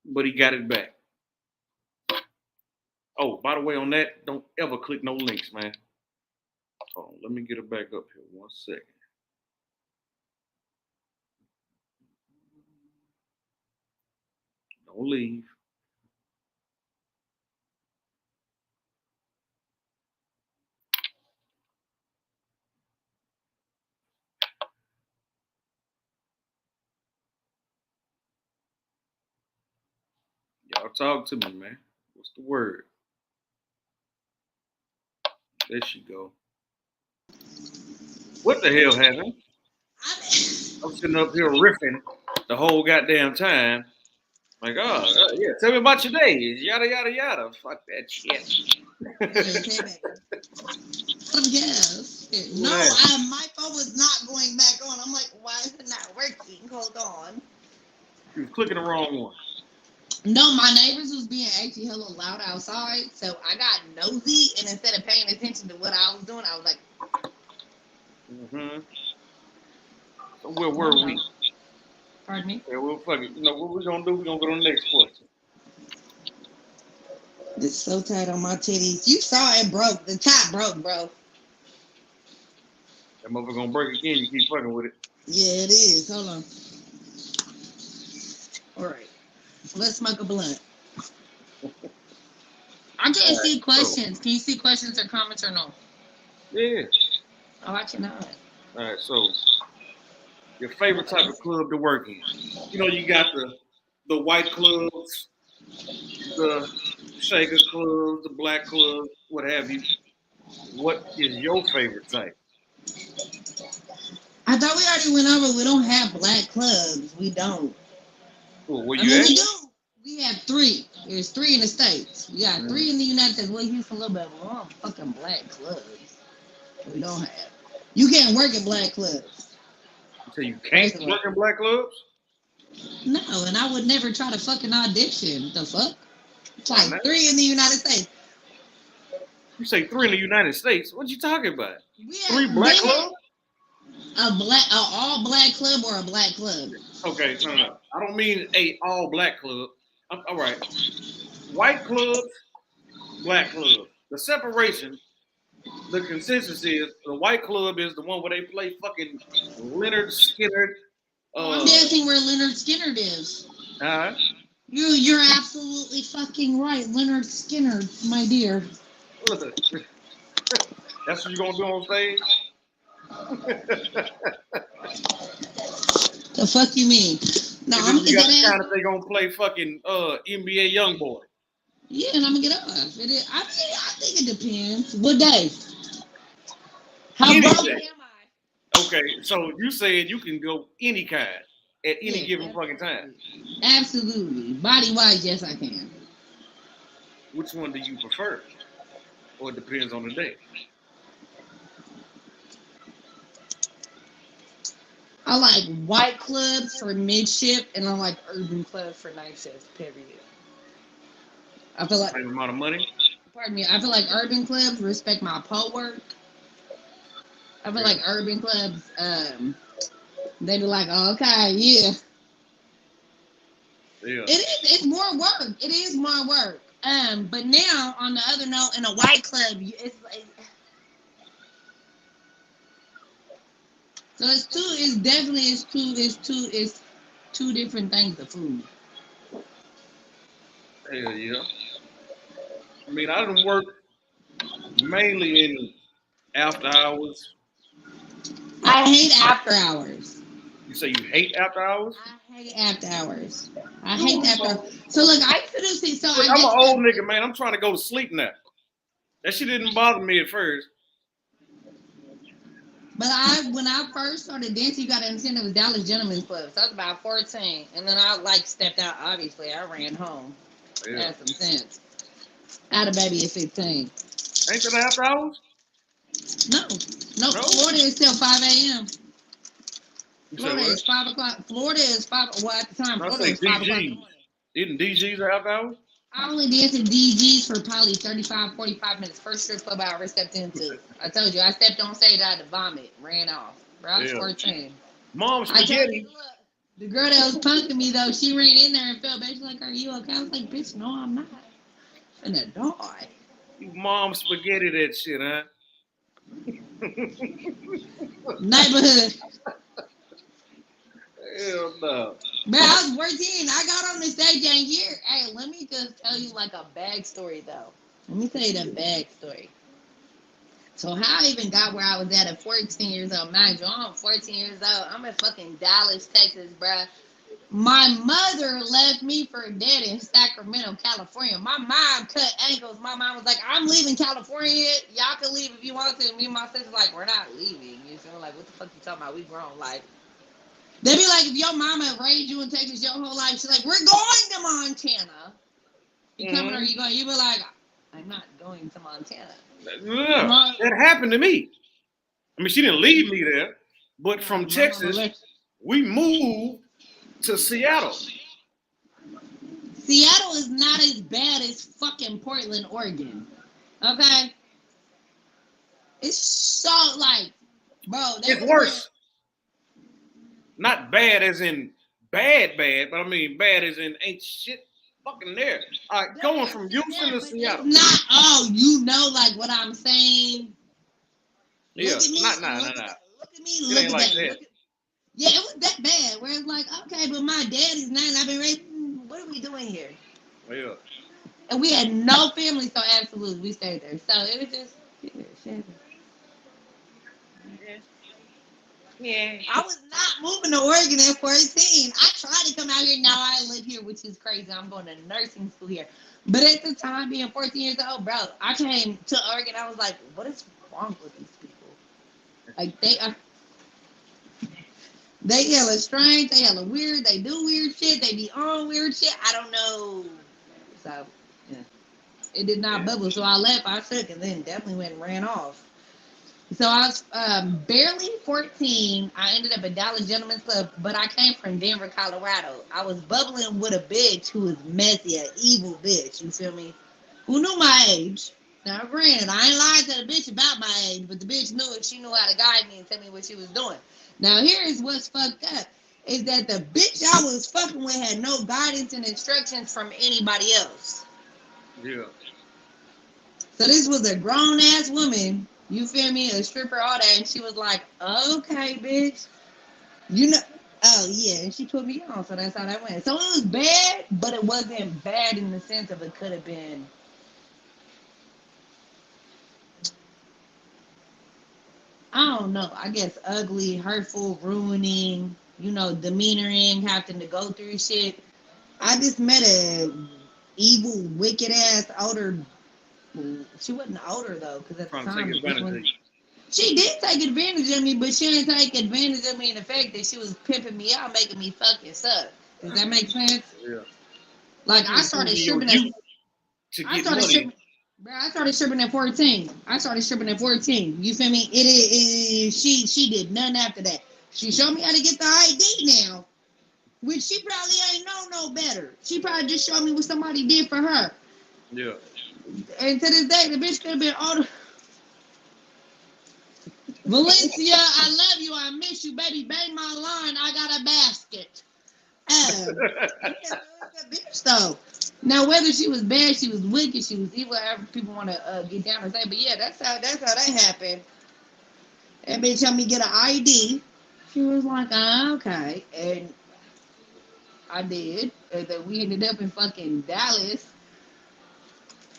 but he got it back. Oh, by the way, on that, don't ever click no links, man. Hold on, let me get it back up here 1 second. Don't leave. Y'all talk to me, man. What's the word? There she go. What the hell happened? I'm sitting up here riffing the whole goddamn time. Like, oh, yeah, tell me about your days. Yada, yada, yada. Fuck that shit. Yes. No, my phone was not going back on. I'm like, why is it not working? Hold on. You was clicking the wrong one. No, my neighbors was being actually hella loud outside, so I got nosy, and instead of paying attention to what I was doing, I was like, mm-hmm. So where were we? Pardon me? Yeah, well, fuck it. You know what we're gonna do? We're gonna go to the next question. It's so tight on my titties. You saw it broke. The top broke, bro. That motherfucker gonna break again. You keep fucking with it. Yeah, it is. Hold on. All right. Let's smoke a blunt. I can't see questions. Can you see questions or comments or no? Yeah. Oh, I cannot. All right, so your favorite type of club to work in? You know, you got the white clubs, the shaker clubs, the black clubs, what have you. what is your favorite type? I thought we already went over. We don't have black clubs. We don't. Well, where I you mean, at? we do. We have 3. There's 3 in the States. We got 3 in the United States. Well, Houston a little bit. We don't have fucking black clubs. We don't have. You can't work at black clubs. So you can't work in black clubs? No, and I would never try to fucking audition. The fuck? It's like man. 3 in the United States. You say 3 in the United States? What you talking about? We 3 black clubs? A all black club or a black club? Okay, no. I don't mean a all black club. All right. White clubs, black club. The separation, the consensus is the white club is the one where they play fucking Leonard Skinner. I'm guessing where Leonard Skinner is. You're absolutely fucking right, Leonard Skinner, my dear. That's what you gonna do on stage? The fuck you mean? No, I'm gonna get that. Kind of they gonna play fucking NBA YoungBoy. Yeah, and I'm gonna get off. I think it depends. What day? How broke am I? Okay, so you said you can go any kind at any given fucking time. Absolutely. Body wise, yes, I can. Which one do you prefer? Or it depends on the day? I like white clubs for mid shift, and I like urban clubs for night shift. Period. I feel like same amount of money. Pardon me. I feel like urban clubs respect my pole work. I feel like urban clubs, they be like, oh, okay, yeah. Yeah. It's more work. It is more work. But now on the other note, in a white club, it's like. So it's two different things of food. Hell yeah. I mean, I done work mainly in after hours. I hate after hours. You say you hate after hours? I hate after hours. I hate after hours. So look, I could have seen. So I'm an old nigga, man. I'm trying to go to sleep now. That shit didn't bother me at first. But when I first started dancing, you got to understand it was Dallas Gentlemen's Club. So I was about 14. And then I stepped out, obviously. I ran home. Yeah. Had some sense. I had a baby at 15. Ain't that after hours? No. Florida is till 5 a.m. Florida is 5 o'clock. Florida is 5. Well, at the time, Florida was 5 o'clock. Didn't DG's after hours? I only danced at DG's for probably 35, 45 minutes. First strip club I ever stepped into. I told you, I stepped on stage, I had to vomit, ran off. Bro, I was 14. Mom spaghetti. The girl that was punking me, though, she ran in there and felt bad. She's like, are you okay? I was like, bitch, no, I'm not. I'm finna die. You mom spaghetti that shit, huh? Neighborhood. Hell no. Man, I was 14. I got on the stage and here. Hey, let me just tell you like a backstory though. Let me tell you the backstory. So how I even got where I was at 14 years old. Mind you, I'm 14 years old. I'm in fucking Dallas, Texas, bruh. My mother left me for dead in Sacramento, California. My mom cut ankles. My mom was like, I'm leaving California. Y'all can leave if you want to. Me and my sister like, we're not leaving. You feel like, what the fuck you talking about? We grown. Like, they be like, if your mama raised you in Texas your whole life, she's like, we're going to Montana. You coming or you going? You be like, I'm not going to Montana. Yeah, that happened to me. I mean, she didn't leave me there, but from Texas, we moved to Seattle. Seattle is not as bad as fucking Portland, Oregon. Okay? It's so like, bro. It's worse. Not bad as in bad, but I mean bad as in ain't shit fucking there. All right, going from Houston to Seattle. Not, oh, you know, like what I'm saying. Yeah, Look at me, nah. Look at me, It look ain't at like that. that. Yeah, it was that bad. Where it's like, okay, but my dad is 9. I've been raised. What are we doing here? Yeah. And we had no family, so absolutely, we stayed there. So it was just, yeah. I was not moving to Oregon at 14. I tried to come out here. Now I live here, which is crazy. I'm going to nursing school here. But at the time, being 14 years old, bro, I came to Oregon. I was like, what is wrong with these people? Like they hella strange, they hella weird, they do weird shit, they be on weird shit. I don't know. So yeah. It did not bubble. So I left, I shook, and then definitely went and ran off. So I was barely 14. I ended up at Dallas Gentlemen's Club, but I came from Denver, Colorado. I was bubbling with a bitch who was messy, an evil bitch. You feel me? Who knew my age. Now, granted, I ain't lying to the bitch about my age, but the bitch knew it. She knew how to guide me and tell me what she was doing. Now, here's what's fucked up. Is that the bitch I was fucking with had no guidance and instructions from anybody else. Yeah. So this was a grown-ass woman, you feel me, a stripper, all that, and she was like, okay, bitch. You know, oh, yeah, and she put me on, so that's how that went. So it was bad, but it wasn't bad in the sense of it could have been. I don't know. I guess ugly, hurtful, ruining, demeanoring, having to go through shit. I just met a evil, wicked ass older. She wasn't older though, because at the Trying to take time advantage of you. she did take advantage of me, but she didn't take advantage of me in the fact that she was pimping me out, making me fucking suck. Does that make sense? Yeah. Like She I was started using your stripping at. youth to I get started money. stripping. Bro, I started stripping at 14. I started stripping at 14. You feel me? She did nothing after that. She showed me how to get the ID now, which she probably ain't know no better. She probably just showed me what somebody did for her. Yeah. And to this day, the bitch could have been older. Valencia, I love you. I miss you, baby. Bang my line. I got a basket. Yeah, a bitch though. Now, whether she was bad, she was wicked, she was evil, however people want to get down and say, but yeah, that's how that happened. That bitch helped me get an ID. She was like, okay, and I did. And then we ended up in fucking Dallas.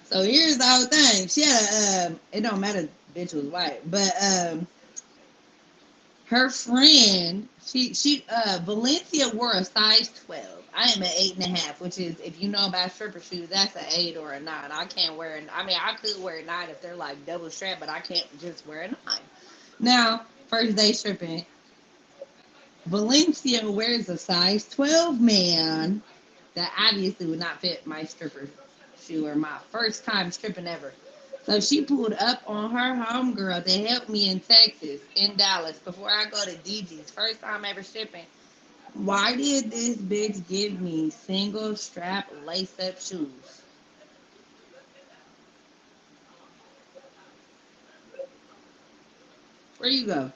So here's the whole thing. She had a, it don't matter, bitch was white, but her friend, Valencia wore a size 12. I am an 8.5, which is, if you know about stripper shoes, that's an 8 or a 9. I can't wear it. I mean, I could wear a 9 if they're like double strap, but I can't just wear a 9. Now, first day stripping, Valencia wears a size 12, man. That obviously would not fit my stripper shoe or my first time stripping ever. So she pulled up on her homegirl to help me in Texas, in Dallas, before I go to DG's. First time ever stripping. Why did this bitch give me single strap lace up shoes? Where you go?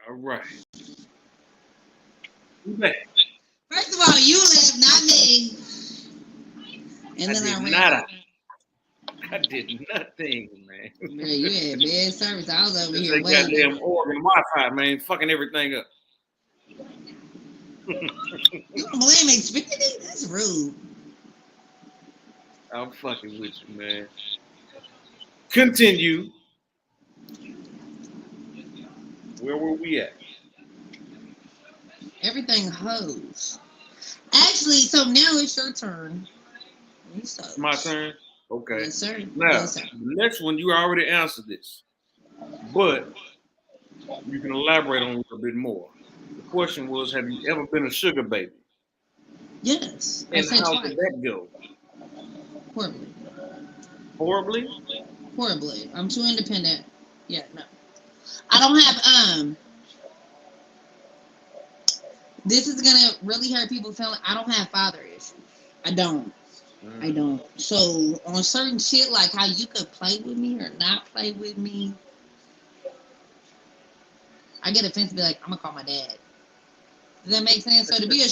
All right. You back. First of all, you left, not me. And then I ran. I did nothing, man. Man, you had bad service. I was over This here ain't waiting. goddamn Oregon Wi-Fi, man. Fucking everything up. You don't blame Xfinity? That's rude. I'm fucking with you, man. Continue. Where were we at? Everything hoes. Actually, so now it's your turn. It's my turn? Okay. Yes, sir. Now, Yes, sir. the next one, you already answered this. But you can elaborate on it a bit more. The question was, have you ever been a sugar baby? Yes. I And said how twice. did that go? Horribly. Horribly? Horribly. I'm too independent. Yeah, no. I don't have this is gonna really hurt people feeling I don't have father issues. I don't. I don't. So on certain shit like how you could play with me or not play with me, I get offended to be like, I'm gonna call my dad. Does that make sense? So to be I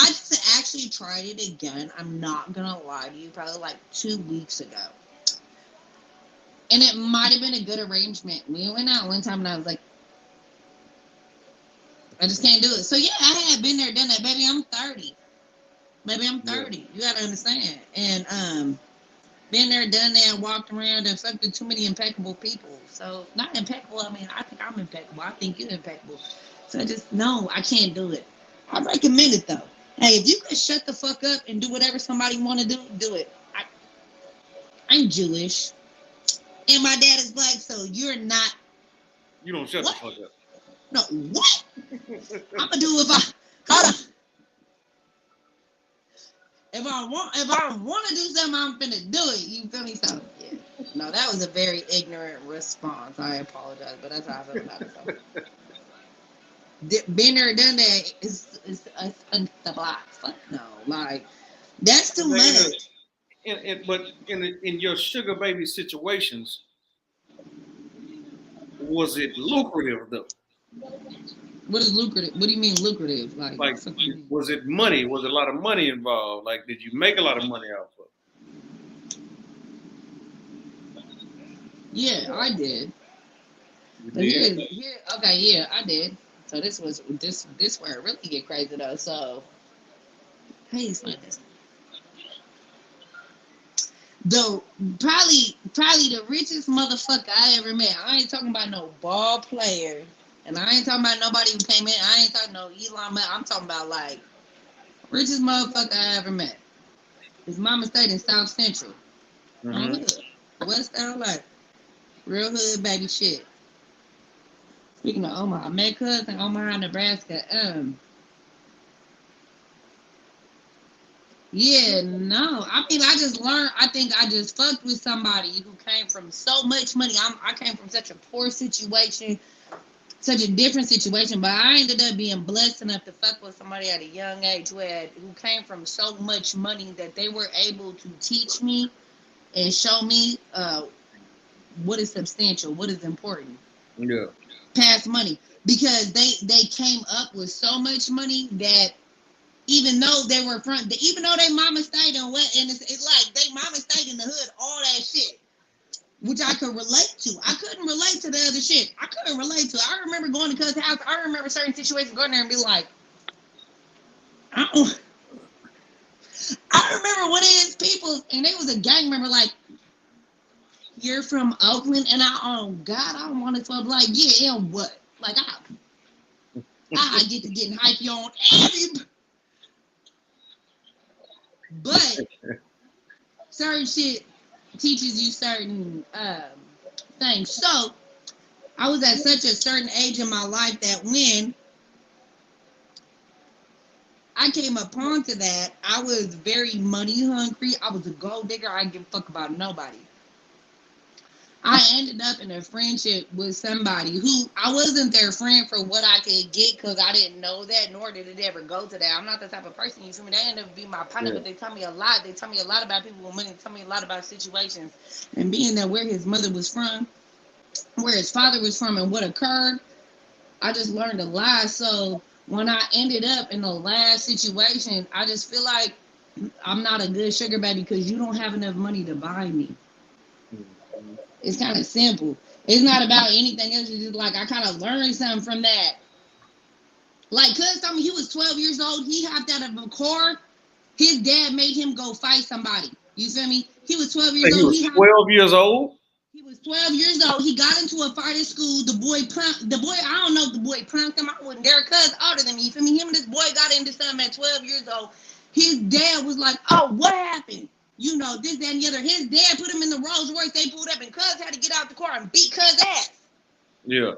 just actually tried it again. I'm not gonna lie to you, probably like 2 weeks ago. And it might have been a good arrangement. We went out one time and I was like, I just can't do it. So yeah, I had been there, done that. Baby, I'm 30. Baby, I'm 30. Yeah. You gotta understand. And been there, done that, walked around and fucked with too many impeccable people. So not impeccable, I mean, I think I'm impeccable. I think you're impeccable. So I can't do it. I recommend it though. Hey, if you could shut the fuck up and do whatever somebody want to do it. I'm Jewish, and my dad is black, so you're not. You don't shut what? the fuck up. No, what? I'm gonna do if I want to do something, I'm finna do it. You feel me? So yeah. No, that was a very ignorant response. I apologize, but that's how I feel about it. So. Been there, done that. It's the block. Fuck no, like that's too much. But in your sugar baby situations, was it lucrative though? What is lucrative? What do you mean lucrative? Like was it money? Was a lot of money involved? Like, did you make a lot of money off of it? Yeah, I did. You did? Here, okay, yeah, I did. So this where it really get crazy though. So how you explain this? Though probably the richest motherfucker I ever met. I ain't talking about no ball player. And I ain't talking about nobody who came in. I ain't talking no Elon Musk. I'm talking about like richest motherfucker I ever met. His mama stayed in South Central. Mm-hmm. West LA. Real hood baby shit. Speaking of Omaha, I met cousin Omaha, Nebraska. Yeah, no. I mean, I just learned. I think I just fucked with somebody who came from so much money. I came from such a poor situation. Such a different situation, but I ended up being blessed enough to fuck with somebody at a young age who came from so much money that they were able to teach me and show me what is substantial, what is important. Yeah. Past money, because they came up with so much money that even though they were even though their mama stayed in what, and it's like they mama stayed in the hood, all that shit. Which I could relate to. I couldn't relate to the other shit. I couldn't relate to it. I remember going to cousin's house. I remember certain situations going there and be like, I remember one of his people, and they was a gang member, like, you're from Oakland? And oh God, I don't want to talk like, yeah, and what? Like, I get to getting hypey on every. But certain shit teaches you certain things. So I was at such a certain age in my life that when I came upon to that, I was very money hungry. I was a gold digger. I didn't give a fuck about nobody. I ended up in a friendship with somebody who I wasn't their friend for what I could get because I didn't know that, nor did it ever go to that. I'm not the type of person, you feel me? They ended up being my partner, but they tell me a lot. They tell me a lot about people with money. They tell me a lot about situations. And being that where his mother was from, where his father was from and what occurred, I just learned a lot. So when I ended up in the last situation, I just feel like I'm not a good sugar baby because you don't have enough money to buy me. It's kind of simple. It's not about anything else. It's just like I kind of learned something from that. Like, cuz told me he was 12 years old. He hopped out of a car. His dad made him go fight somebody. You feel me? He was 12 years old. He was 12 years old? He was 12 years old. He got into a fight at school. The boy, I don't know if the boy punked him. I wasn't there. Cuz older than me. You feel me? Him and this boy got into something at 12 years old. His dad was like, oh, what happened? You know, this, that, and the other. His dad put him in the Rolls Royce. They pulled up, and cuz had to get out the car and beat cuz ass. Yeah.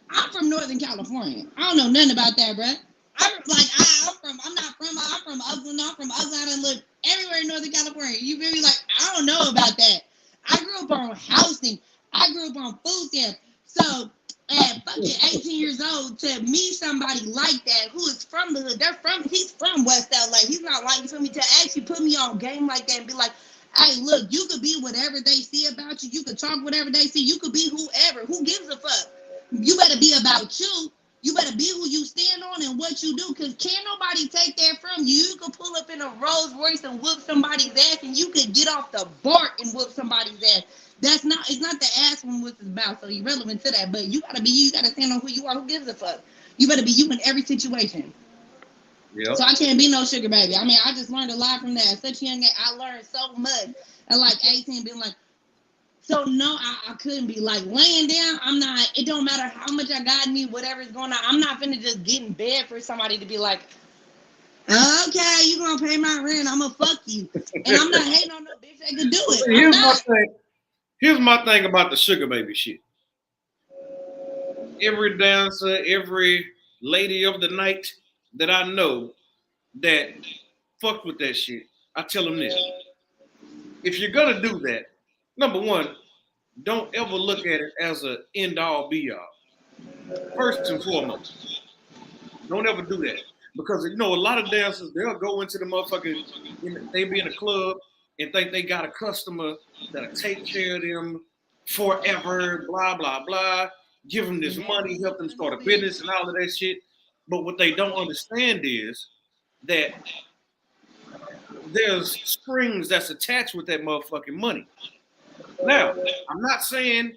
I'm from Northern California. I don't know nothing about that, bruh. I'm from Oakland. I'm from Oakland. I lived everywhere in Northern California. You feel me? Like, I don't know about that. I grew up on housing. I grew up on food stamps. So at fucking 18 years old, to meet somebody like that who is from the hood, he's from West LA. He's not like, you feel me, to actually put me on game like that and be like, hey, look, you could be whatever they see about you. You could talk whatever they see. You could be whoever. Who gives a fuck? You better be about you. You better be who you stand on and what you do, because can't nobody take that from you. You could pull up in a Rolls Royce and whoop somebody's ass, and you could get off the BART and whoop somebody's ass. It's not the ass when what's about, so irrelevant to that. But you gotta be you. You gotta stand on who you are. Who gives a fuck? You better be you in every situation. Yep. So I can't be no sugar baby. I mean, I just learned a lot from that. At such a young age, I learned so much. At like 18, being like, so no, I couldn't be like laying down. I'm not. It don't matter how much I got in me, whatever's going on. I'm not finna just get in bed for somebody to be like, okay, you gonna pay my rent? I'ma fuck you, and I'm not hating on no bitch that could do it. Here's my thing about the sugar baby shit. Every dancer, every lady of the night that I know that fuck with that shit, I tell them this: if you're gonna do that, number one, don't ever look at it as an end-all, be-all. First and foremost, don't ever do that. Because, you know, a lot of dancers, they'll go into the motherfucking, they be in a club and think they got a customer that'll take care of them forever, blah, blah, blah, give them this money, help them start a business and all of that shit. But what they don't understand is that there's strings that's attached with that motherfucking money. Now, I'm not saying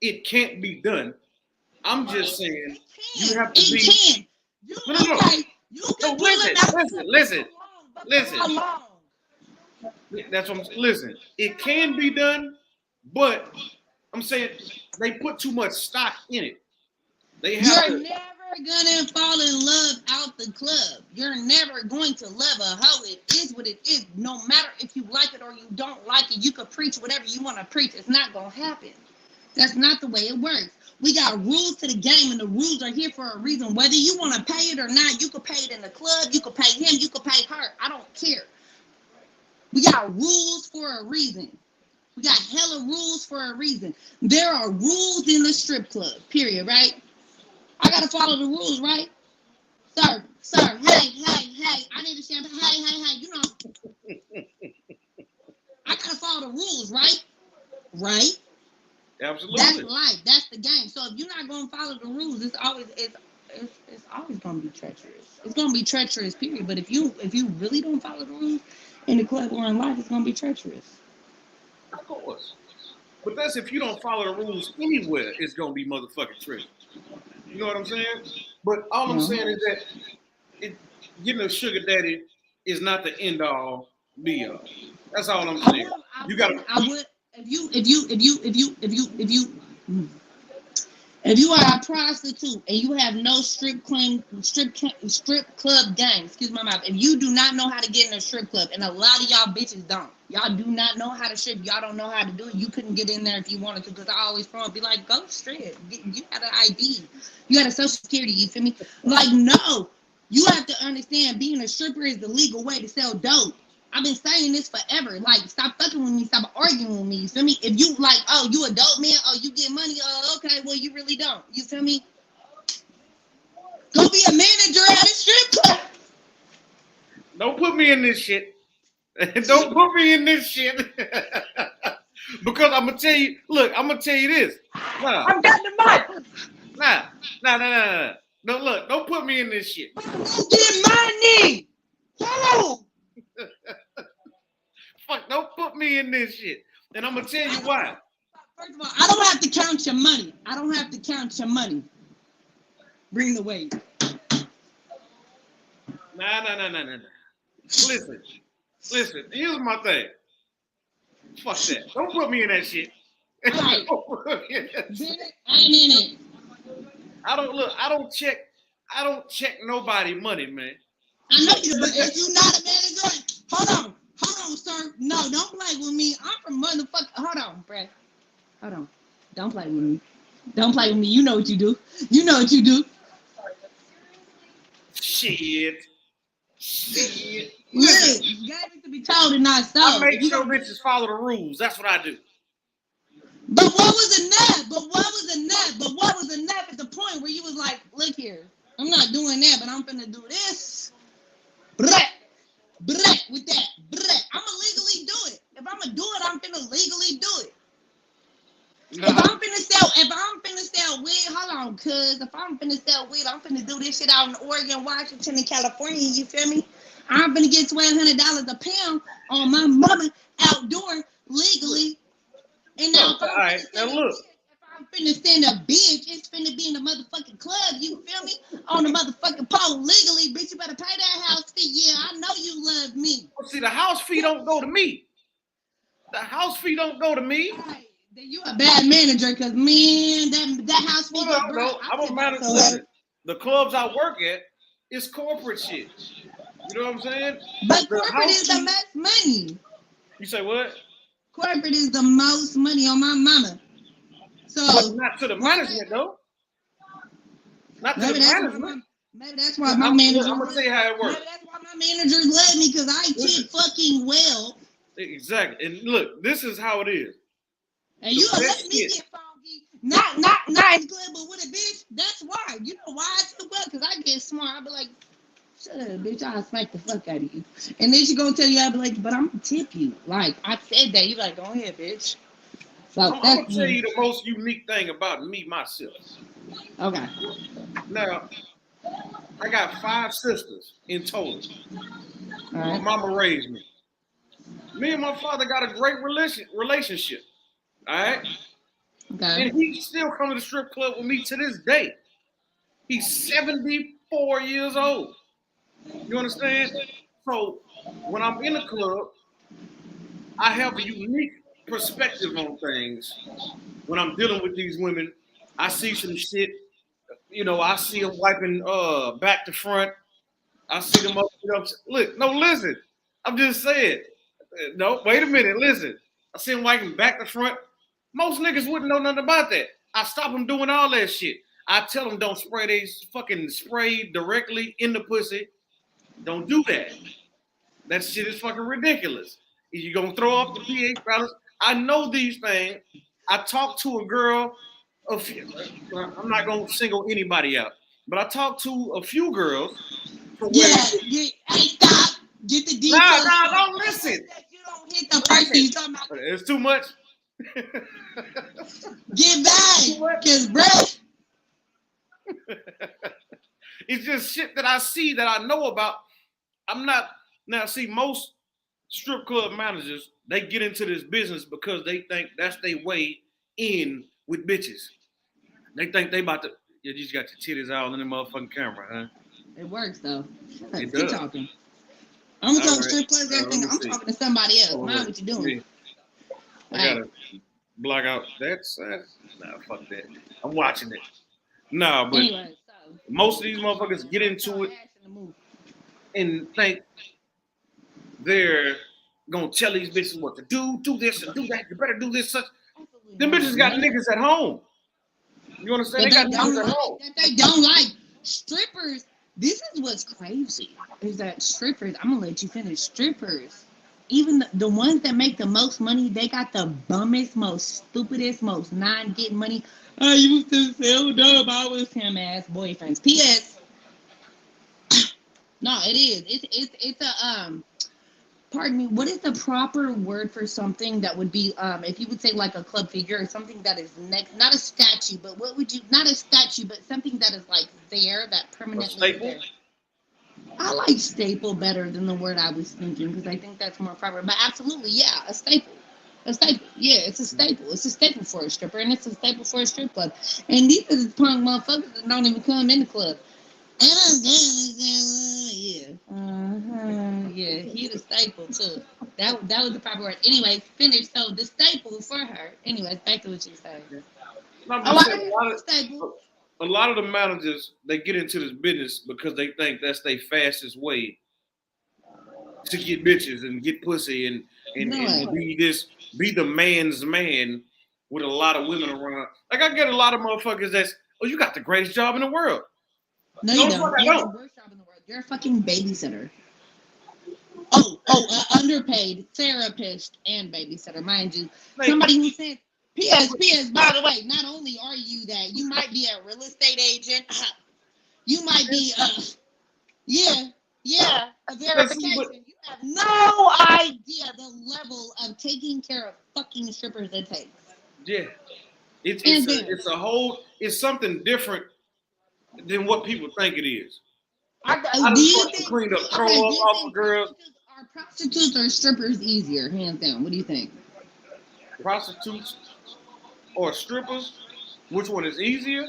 it can't be done. I'm just saying you have to be. Can. Listen. That's what listen. It can be done, but I'm saying they put too much stock in it. You're never gonna fall in love out the club. You're never going to love a hoe. It is what it is. No matter if you like it or you don't like it, you can preach whatever you want to preach. It's not gonna happen. That's not the way it works. We got rules to the game, and the rules are here for a reason. Whether you want to pay it or not, you can pay it in the club, you can pay him, you can pay her. I don't care. We got rules for a reason. We got hella rules for a reason. There are rules in the strip club, period, right? I gotta follow the rules, right? Sir, hey, I need a champagne. Hey, you know. I gotta follow the rules, right? Right? Absolutely. That's life. That's the game. So if you're not gonna follow the rules, it's always gonna be treacherous. It's gonna be treacherous, period. But if you really don't follow the rules in the club or in life, it's gonna be treacherous. Of course. But that's if you don't follow the rules anywhere, it's gonna be motherfucking treacherous. You know what I'm saying? But all I'm saying is that getting a sugar daddy is not the end all be all. That's all I'm saying. If you are a prostitute and you have no strip club game, excuse my mouth, if you do not know how to get in a strip club, and a lot of y'all bitches don't, y'all do not know how to strip, y'all don't know how to do it, you couldn't get in there if you wanted to, because I always front be like, go strip, you got an ID, you got a social security, you feel me? Like, no, you have to understand being a stripper is the legal way to sell dope. I've been saying this forever. Like, stop fucking with me. Stop arguing with me. You feel me? If you like, oh, you a dope man. Oh, you get money. Oh, okay. Well, you really don't. You feel me? Go be a manager at a strip club. Don't put me in this shit. Don't put me in this shit. Because I'm gonna tell you. Look, I'm gonna tell you this. Nah, I've got the mic. nah. No, look, don't put me in this shit. Get money. Yo. Fuck, don't put me in this shit. And I'm gonna tell you why. First of all, I don't have to count your money. I don't have to count your money. Bring the weight. Nah. Listen. Here's my thing. Fuck that. Don't put me in that shit. Right. I ain't in it. I don't check nobody money, man. I know you, but if you not a manager, hold on, sir. No, don't play with me. I'm from motherfucker. Hold on, bruh. Hold on. Don't play with me. Don't play with me. You know what you do. You know what you do. Shit. Look, you got to be told and not so. I make sure bitches follow the rules. That's what I do. But what was enough? But what was enough at the point where you was like, look here, I'm not doing that, but I'm finna do this. With that. I'ma legally do it. If I'ma do it, I'm finna legally do it. Nah. If I'm finna sell weed, hold on, cuz if I'm finna sell weed, I'm finna do this shit out in Oregon, Washington, and California, you feel me? I'm finna get $1,200 a pound on my mama outdoor legally. And now, All right, now look. if I'm finna send a bitch, it's finna be in the motherfucking club, you feel me? On the motherfucking pole legally, bitch, you better pay that house fee. Yeah, I know you love me. Well, see, the house fee don't go to me. The house fee don't go to me. Right. Then you a bad manager, cause man, that house fee. No, I'm a manager. Listen, the clubs I work at is corporate shit. You know what I'm saying? But The corporate house is the fee- most money. You say what? Corporate is the most money on my mama. So But not to the management though. Not to the management. maybe that's why my manager. I'm gonna tell you how it works. Maybe that's why my managers love me, because I tip fucking well. Exactly. And look, this is how it is. And you The let best me shit. get funky. Not in the club, but with a bitch. That's why. You know why I tip well? Because I get smart. I be like, shut up, bitch. I'll smack the fuck out of you. And then she gonna tell you, I be like, but I'm gonna tip you. Like, I said that. You like, go ahead, bitch. So I'm gonna that's tell you the most unique thing about me myself. okay. Now, I got 5 sisters in total. All My right. mama raised me. Me and my father got a great relationship. All right? Okay. And he still comes to the strip club with me to this day. He's 74 years old. You understand? So when I'm in the club, I have a unique perspective on things. When I'm dealing with these women, I see some shit. You know, I see them wiping back to front. I see them up. Look, no, listen. I'm just saying. No, wait a minute. Listen. I see them wiping back to front. Most niggas wouldn't know nothing about that. I stop them doing all that shit. I tell them don't spray they fucking spray directly in the pussy. Don't do that. That shit is fucking ridiculous. If you're gonna throw up the pH balance, I know these things. I talked to a girl. I'm not gonna single anybody out, but I talked to a few girls. Yeah. Hey, stop. Get the details. Nah, don't listen. You don't hit the person you talking about. It's too much. Get back, cause bro. It's just shit that I see that I know about. I'm not now. See, most strip club managers, they get into this business because they think that's their way in with bitches. They think they about to. You just got your titties out in the motherfucking camera, huh? It works though. Shut up. It Keep does. talking. I'm gonna talk All right. strip clubs, everything. Let me I'm see. talking to somebody else. Hold Mind on. what you doing. I gotta block out that. Nah, fuck that. I'm watching it. Nah, but Anyway, so most of these motherfuckers get into it and think they're gonna tell these bitches what to do this and do that. You better do this. Such. Them bitches got niggas at home. You understand? They got niggas at home. They don't like strippers. This is what's crazy. Is that strippers? I'm gonna let you finish. Strippers, even the ones that make the most money, they got the bummest, most stupidest, most non-getting money. I used to sell dope. I was him ass boyfriends. P.S. No, it is. It's a pardon me, what is the proper word for something that would be, if you would say like a club figure or something that is next, not a statue, but what would you, not a statue, but something that is like there, that A permanently is staple? there. I like staple better than the word I was thinking because I think that's more proper. But absolutely, yeah, a staple. A staple. Yeah, it's a staple. It's a staple for a stripper and it's a staple for a strip club. And these are the punk motherfuckers that don't even come in the club. Yeah. Yeah, he the staple too. That was the proper word. Anyways, finished. So the staple for her. Anyways, back to what you said. And I'm Oh, just I saying, didn't know staple. a lot of the managers, they get into this business because they think that's their fastest way to get bitches and get pussy and No. be the man's man with a lot of women around. Like I get a lot of motherfuckers that's, oh, you got the greatest job in the world. No, you No, don't. fuck, I You have the don't. worst job in the world. You're a fucking babysitter. Underpaid therapist and babysitter, mind you. Like, Somebody who said, P.S. By the way, not only are you that, you might be a real estate agent. You might be, a verification. You have no idea the level of taking care of fucking strippers it takes. yeah, And it's something different than what people think it is. I do done you fucking think, cleaned up okay, throw do up you off think of girls. prostitutes or strippers easier, hands down? What do you think? Prostitutes or strippers, which one is easier?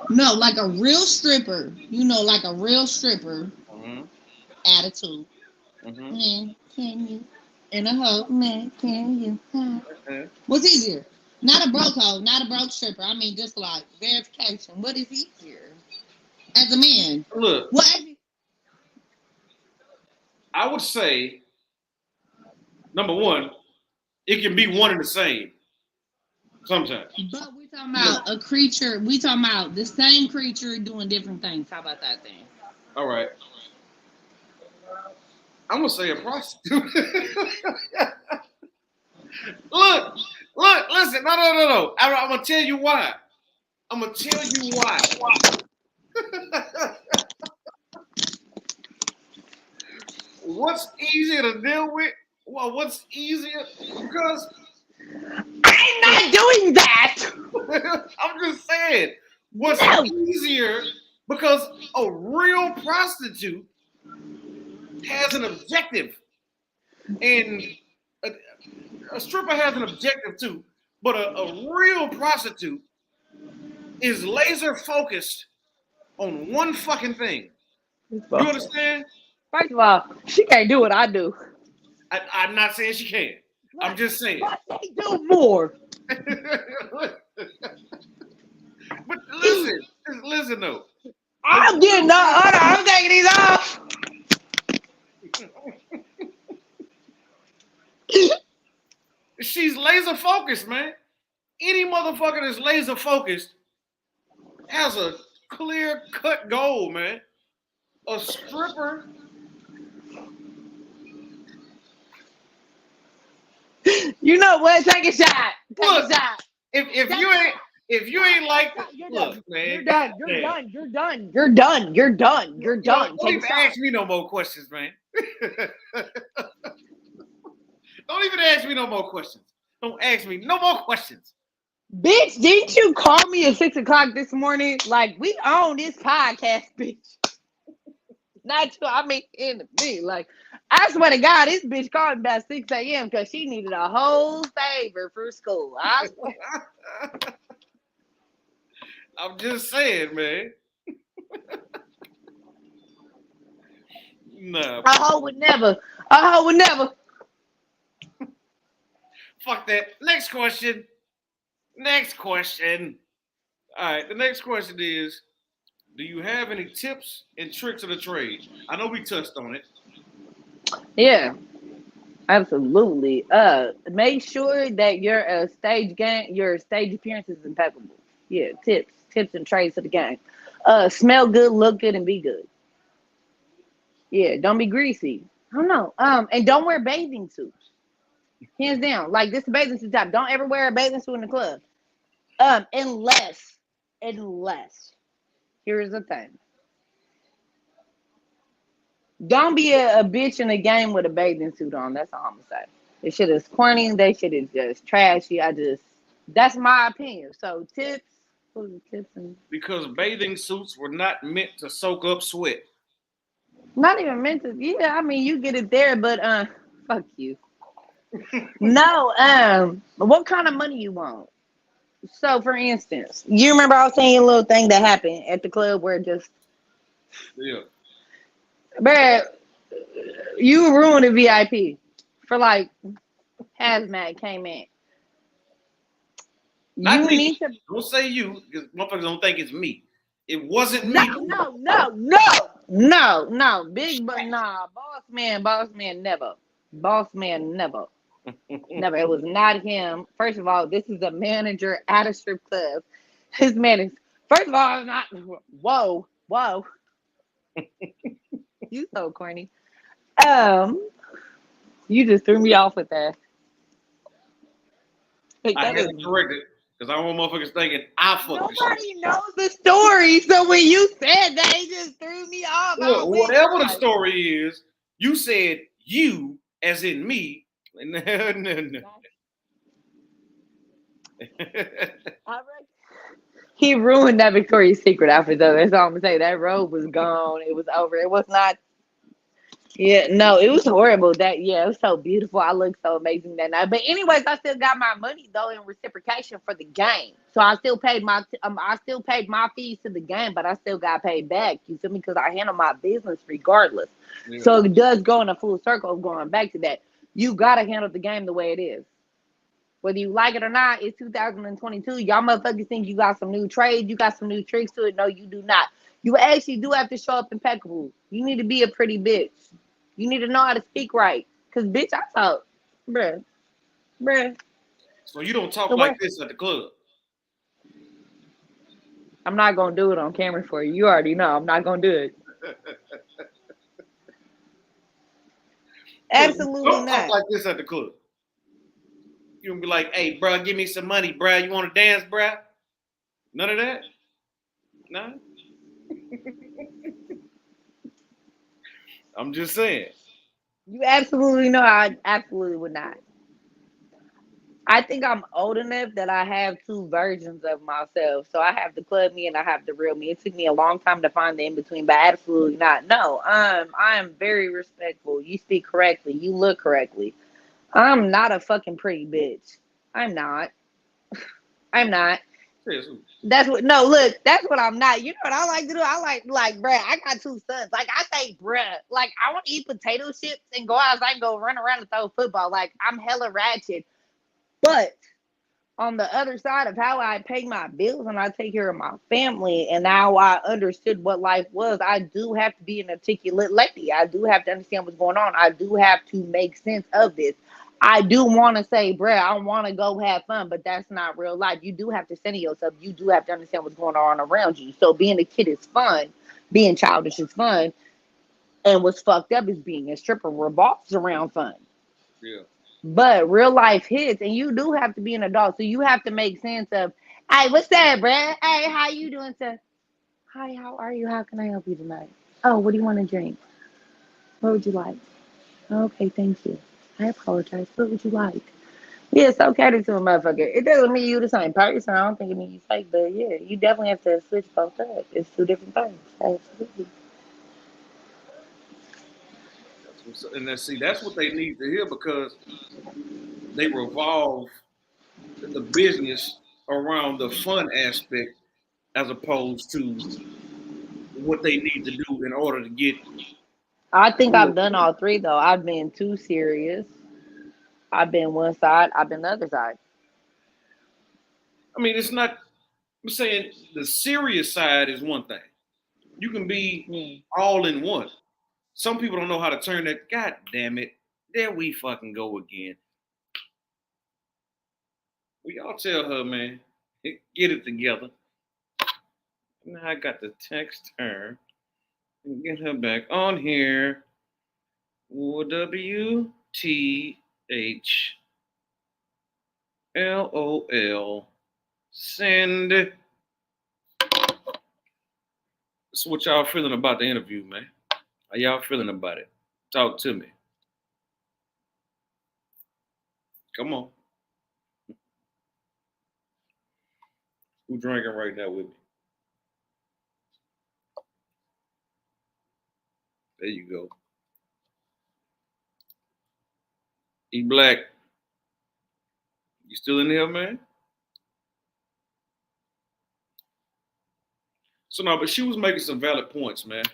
No, like a real stripper. Like a real stripper Mm-hmm. attitude. Mm-hmm. Man, can you? And a hoe, man, can you? Okay. What's easier? Not a broke hoe, not a broke stripper. I mean, just like verification. What is easier? As a man. Look, What? I would say number one, it can be one and the same sometimes. But we're talking about a creature. We talking about the same creature doing different things. How about that thing? All right. I'm gonna say a prostitute. look, listen, no. I'm gonna tell you why. I'm gonna tell you why. What's easier to deal with? Well, what's easier? Because I'm not doing that. I'm just saying, what's No. easier? Because a real prostitute has an objective, and a stripper has an objective too. But a real prostitute is laser focused on one fucking thing. You understand? First of all, she can't do what I do. I'm not saying she can't. I'm just saying. But they do more. But listen though. I'm getting hold on, I'm taking these off. She's laser focused, man. Any motherfucker that's laser focused has a clear cut goal, man. A stripper. You know what? Take a shot. Take Look, a shot. If you ain't like You're look, done. man. You're done. You're man. done. You're done. You're done. You're done. You're done. Don't Take a even shot. ask me no more questions, man. Don't even ask me no more questions. Don't ask me no more questions. Bitch, didn't you call me at 6:00 this morning? Like, we own this podcast, bitch. Not you, I mean, in me. Like, I swear to God, this bitch called me about 6 a.m. because she needed a whole favor for school. I swear. I'm just saying, man. Nah, A hoe would never. A hoe would never. fuck that. Next question. All right, the next question is, do you have any tips and tricks of the trade? I know we touched on it. Yeah, absolutely. Make sure that your stage appearance is impeccable. Yeah, tips and trades of the game. Smell good, look good, and be good. Yeah, don't be greasy. I don't know. And don't wear bathing suits. Hands down. Like, this is a bathing suit top. Don't ever wear a bathing suit in the club. Unless here's the thing. Don't be a bitch in a game with a bathing suit on. That's all I'm gonna say. This shit is corny. They shit is just trashy. That's my opinion. So tips, what was the tips and Because bathing suits were not meant to soak up sweat. not even meant to. Yeah, I mean you get it there, but fuck you. No, what kind of money you want? So for instance, you remember I was saying a little thing that happened at the club where just, Yeah. bruh, you ruined a VIP for like hazmat came in. Not You me. need to Don't say you, because motherfuckers don't think it's me. It wasn't me. no. Big but nah, boss man, never. Boss man, never. Never. It was not him. First of all, this is a manager at a strip club. His man is first of all not whoa. You so corny. You just threw me off with that. Like, I that had is to correct it because I don't want motherfuckers thinking I fucked the shit. nobody knows the story. So when you said that, it just threw me off. Look, whatever the story is, you said you as in me. No. He ruined that Victoria's Secret outfit, though. That's all I'm gonna say. That robe was gone. It was over. It was not. Yeah, no, it was horrible. It was so beautiful. I looked so amazing that night. But anyways, I still got my money though in reciprocation for the game. So I still paid my fees to the game, but I still got paid back. You feel me? Because I handle my business regardless. Yeah. So it does go in a full circle of going back to that. You gotta handle the game the way it is. Whether you like it or not, it's 2022. Y'all motherfuckers think you got some new trades, you got some new tricks to it. No, you do not. You actually do have to show up impeccable. You need to be a pretty bitch. You need to know how to speak right. Because, bitch, I talk. Bruh. So you don't talk So like what? this at the club. I'm not going to do it on camera for you. You already know. I'm not going to do it. Absolutely Don't not. talk like this at the club. You don't be like, hey, bro, give me some money, bro. You want to dance, bro? None of that? No? I'm just saying. You absolutely know I absolutely would not. I think I'm old enough that I have two versions of myself. So I have the club me and I have the real me. It took me a long time to find the in between, but absolutely not. No, I am very respectful. You speak correctly. You look correctly. I'm not a fucking pretty bitch. I'm not. I'm not. That's what. No, look. That's what I'm not. You know what I like to do? I like, bruh. I got two sons. Like I say, bruh. Like I want to eat potato chips and go outside and go run around and throw football. Like I'm hella ratchet. But on the other side of how I pay my bills and I take care of my family and how I understood what life was, I do have to be an articulate lady. I do have to understand what's going on. I do have to make sense of this. I do want to say, bruh, I want to go have fun, but that's not real life. You do have to center yourself. You do have to understand what's going on around you. So being a kid is fun. Being childish is fun. And what's fucked up is being a stripper revolves around fun. Yeah. But real life hits, and you do have to be an adult. So you have to make sense of, hey, what's that, bruh? Hey, how you doing, sir? Hi, how are you? How can I help you tonight? Oh, what do you want to drink? What would you like? Okay, thank you. I apologize. What would you like? Yeah, it's okay to a motherfucker. It doesn't mean you the same person. I don't think it means you fake, but yeah, you definitely have to switch both up. It's two different things. Absolutely. And that's what they need to hear because they revolve the business around the fun aspect as opposed to what they need to do in order to get. I think I've done all three though. I've been too serious. I've been one side. I've been the other side. I mean, it's not. I'm saying the serious side is one thing. You can be all in one. Some people don't know how to turn that. God damn it! There we fucking go again. We all tell her, man, get it together. Now I got to text her and get her back on here. WTHLOL. Send. That's what y'all feeling about the interview, man. How y'all feeling about it? Talk to me. Come on. Who drinking right now with me? There you go. E Black, you still in here, man? So no, but she was making some valid points, man.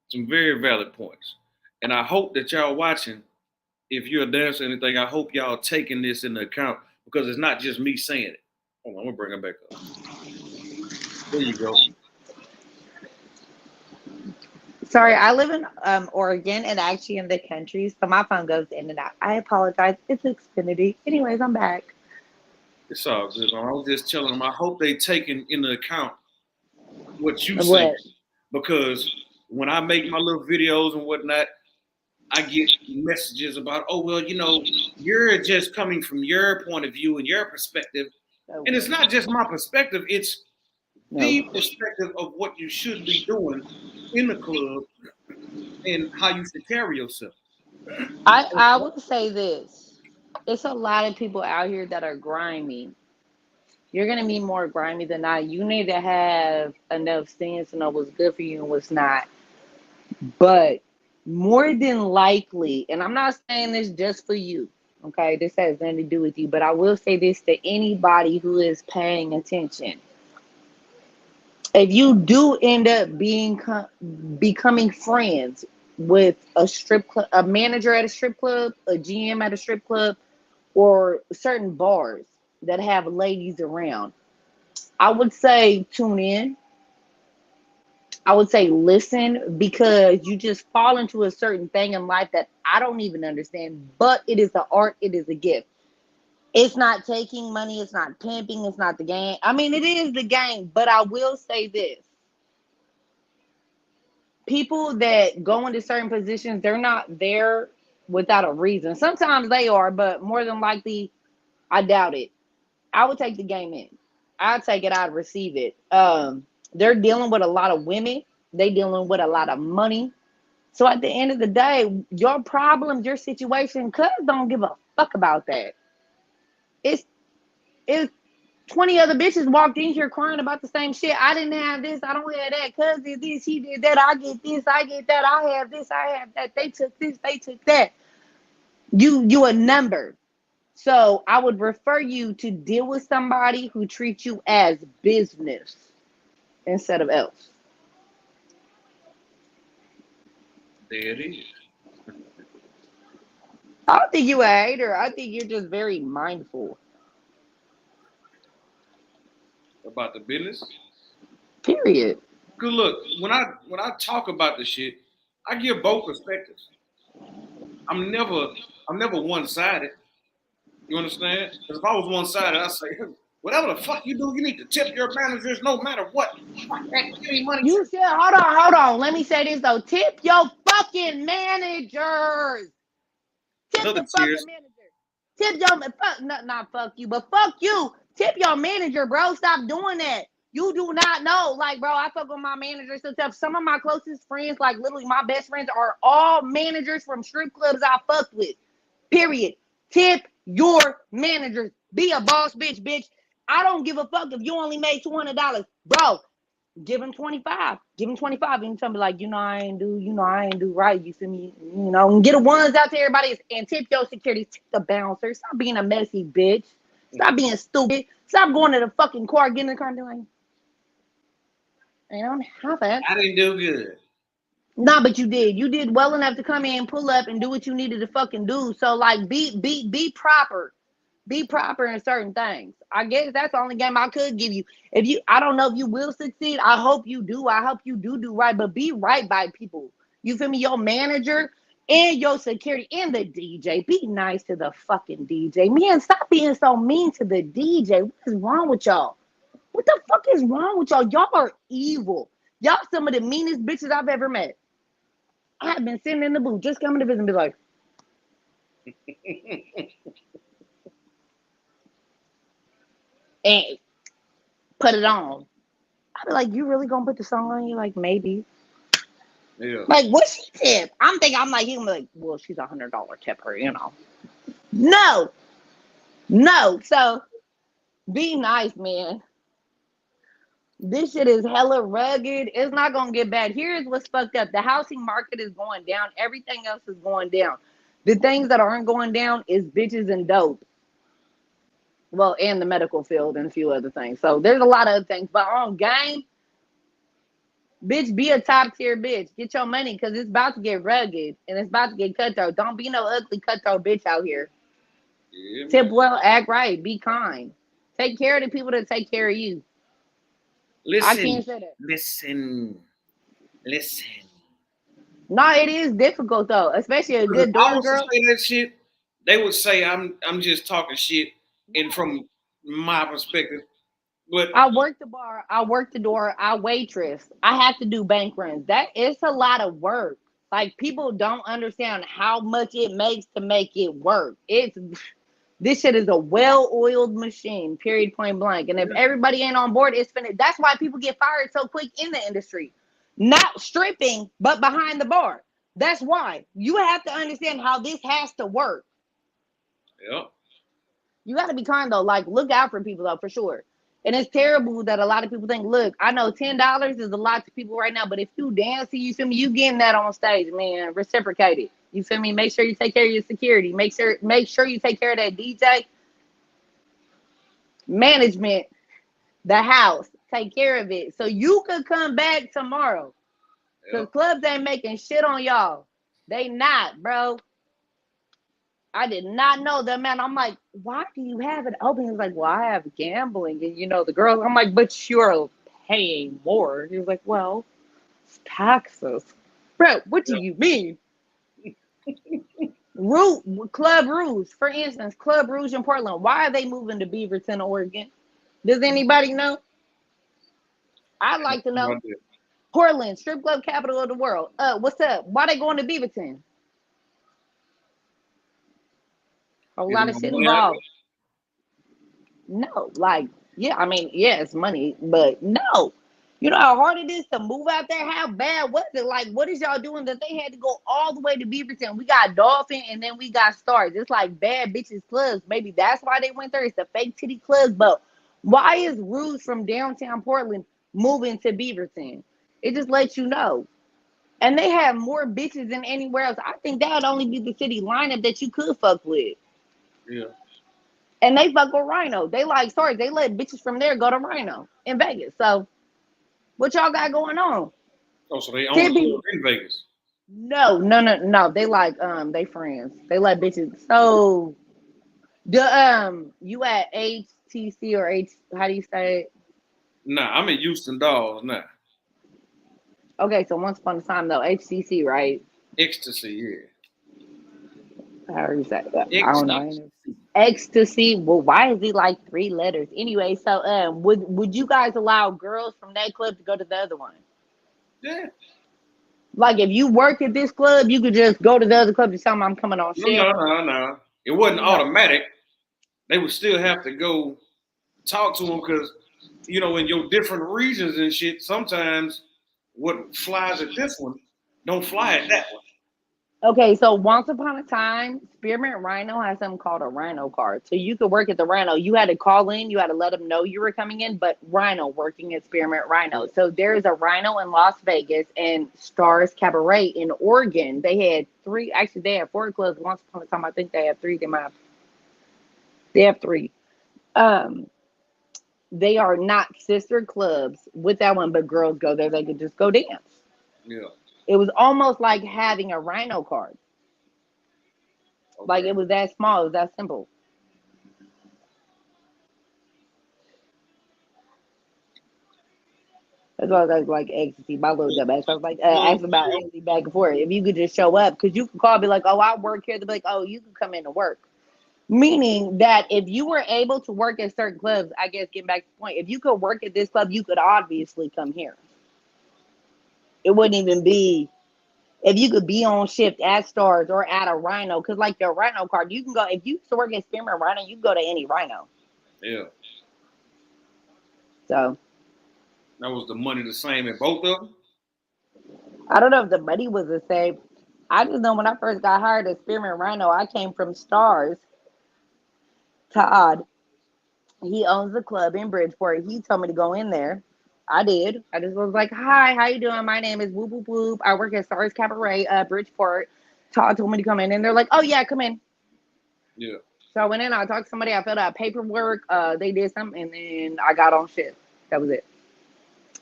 Some very valid points. And I hope that y'all watching, if you're a dancer or anything, I hope y'all taking this into account because it's not just me saying it. Hold on, I'm gonna bring it back up. There you go. Sorry, I live in Oregon and actually in the country, so my phone goes in and out. I apologize. It's Xfinity. Anyways, I'm back. It's all good. I was just telling them I hope they taking into account what you say What? because when I make my little videos and whatnot, I get messages about, oh well, you know, you're just coming from your point of view and your perspective, and it's not just my perspective; it's the perspective of what you should be doing in the club and how you should carry yourself. I would say this. It's a lot of people out here that are grimy. You're gonna be more grimy than not. You need to have enough sense to know what's good for you and what's not. But more than likely, and I'm not saying this just for you, okay? This has nothing to do with you, but I will say this to anybody who is paying attention. If you do end up becoming friends with a strip club, a manager at a strip club, a GM at a strip club, or certain bars that have ladies around, I would say tune in. I would say listen because you just fall into a certain thing in life that I don't even understand, but it is the art, it is a gift. It's not taking money, it's not pimping, it's not the game. I mean, it is the game, but I will say this. People that go into certain positions, they're not there without a reason. Sometimes they are, but more than likely, I doubt it. I would take the game in. I'd take it, I'd receive it. They're dealing with a lot of women, they dealing with a lot of money. So at the end of the day, your problems, your situation, cuz don't give a fuck about that. It's it's 20 other bitches walked in here crying about the same shit. I didn't have this, I don't have that. Cuz did this, he did that, I get this, I get that, I have this, I have that. They took this, they took that. You a number. So I would refer you to deal with somebody who treats you as business instead of else. There it is. I don't think you a hater. I think you're just very mindful. About the business. Period. Good look, when I talk about the shit, I give both perspectives. I'm never one sided. You understand? Because if I was one sided, I'd say, whatever the fuck you do, you need to tip your managers no matter what. Fuck that, give me money. You said, hold on. Let me say this though. Tip your fucking managers. Tip Another the tears. fucking manager. Tip your not fuck you, but fuck you. Tip your manager, bro. Stop doing that. You do not know. Like, bro, I fuck with my managers so tough. Some of my closest friends, like literally my best friends, are all managers from strip clubs I fucked with. Period. Tip your managers. Be a boss bitch, bitch. I don't give a fuck if you only made $200. Bro, give him 25. Give him 25. And tell me like, I ain't do right. You feel me? And get the ones out to everybody and tip your security. Tip the bouncer. Stop being a messy bitch. Stop being stupid. Stop going to the fucking car, getting in the car and doing I don't have it. I didn't do good. Nah, but you did. You did well enough to come in, pull up, and do what you needed to fucking do. So like be proper. Be proper in certain things. I guess that's the only game I could give you. I don't know if you will succeed. I hope you do. I hope you do right, but be right by people. You feel me? Your manager and your security and the DJ. Be nice to the fucking DJ. Man, stop being so mean to the DJ. What is wrong with y'all? What the fuck is wrong with y'all? Y'all are evil. Y'all some of the meanest bitches I've ever met. I have been sitting in the booth, just coming to visit and be like, and put it on. I'd be like, you really gonna put the song on? You like, maybe. Yeah. Like, what she tip? I'm like, he gonna be like, well, she's $100 tipper, you know. No. So be nice, man. This shit is hella rugged. It's not gonna get bad. Here's what's fucked up. The housing market is going down. Everything else is going down. The things that aren't going down is bitches and dope. Well, and the medical field and a few other things. So there's a lot of other things. But on game, bitch, be a top tier bitch. Get your money because it's about to get rugged and it's about to get cutthroat. Don't be no ugly cutthroat bitch out here. Yeah, Tip man. well, act right, be kind. Take care of the people that take care of you. I can't say that. Listen. No, it is difficult though, especially a good I door was to girl. say that shit, they would say I'm just talking shit, and from my perspective, but I work the bar, I work the door, I waitress. I have to do bank runs. That it's a lot of work. Like people don't understand how much it makes to make it work. This shit is a well-oiled machine, period, point blank. And if everybody ain't on board, it's finna. That's why people get fired so quick in the industry. Not stripping, but behind the bar. That's why. You have to understand how this has to work. yeah, You got to be kind though. Like, look out for people though, for sure. And it's terrible that a lot of people think, look, I know $10 is a lot to people right now, but if you dancing, you feel me, you getting that on stage, man. Reciprocate it. You feel me? Make sure you take care of your security. Make sure you take care of that DJ. Management, the house, take care of it. So you could come back tomorrow. yeah. Because clubs ain't making shit on y'all. They not, bro. I did not know that, man. I'm like, why do you have it open? He was like, well, I have gambling. And, you know, the girls, I'm like, but you're paying more. He was like, well, it's taxes. Bro, what do you mean? Club Rouge, for instance, Club Rouge in Portland. Why are they moving to Beaverton, Oregon? Does anybody know? I'd like to know. Portland, strip club capital of the world. What's up? Why they going to Beaverton? A Is lot my of shit money out involved. No, like, yeah, I mean, yeah, it's money, but no. You know how hard it is to move out there? How bad was it? Like, what is y'all doing that they had to go all the way to Beaverton? We got Dolphin and then we got Stars. It's like bad bitches clubs. Maybe that's why they went there. It's the fake titty clubs. But why is Rouge from downtown Portland moving to Beaverton? It just lets you know. And they have more bitches than anywhere else. I think that would only be the city lineup that you could fuck with. Yeah. And they fuck with Rhino. They like, sorry, they let bitches from there go to Rhino in Vegas. So what y'all got going on? Oh, so they own a club in Vegas. No. They like they friends. They let bitches. So the you at HTC or H, how do you say it? Nah, I'm in Houston Dolls now. Okay, so once upon a time though, HTC, right? Ecstasy, yeah. How do you say that? I don't know. Ecstasy. Ecstasy. Well, why is it like 3 letters? Anyway, so would you guys allow girls from that club to go to the other one? Yeah. Like if you work at this club, you could just go to the other club to tell them I'm coming on shift. No. It wasn't automatic. They would still have to go talk to them because, you know, in your different regions and shit, sometimes what flies at this one don't fly at that one. Okay, so once upon a time, Spearmint Rhino has something called a Rhino card. So you could work at the Rhino. You had to call in, you had to let them know you were coming in, but Rhino working at Spearmint Rhino. So there's a Rhino in Las Vegas and Stars Cabaret in Oregon. They had 3, actually they had 4 clubs once upon a time. I think they have 3. They have 3. They are not sister clubs with that one, but girls go there, they could just go dance. Yeah. It was almost like having a Rhino card. Okay. Like it was that small, it was that simple. That's why I was like ecstasy, my little dumb ass. I was like asking about ecstasy back and forth. If you could just show up, because you could call, be like, oh, I work here. They'll be like, oh, you can come in to work. Meaning that if you were able to work at certain clubs, I guess getting back to the point, if you could work at this club, you could obviously come here. It wouldn't even be if you could be on shift at Stars or at a Rhino, because like your Rhino card, you can go, if you used to work at Spearmint Rhino, you can go to any Rhino. Yeah. So That was the money the same in both of them? I don't know if the money was the same. I just know when I first got hired as Spearmint Rhino, I came from Stars. Todd, he owns the club in Bridgeport. He told me to go in there. I did. I just was like, "Hi, how you doing? My name is Whoop Whoop Whoop. I work at Stars Cabaret, Bridgeport." Todd told me to come in, and they're like, "Oh yeah, come in." Yeah. So I went in. I talked to somebody. I filled out paperwork. They did something, and then I got on shift. That was it.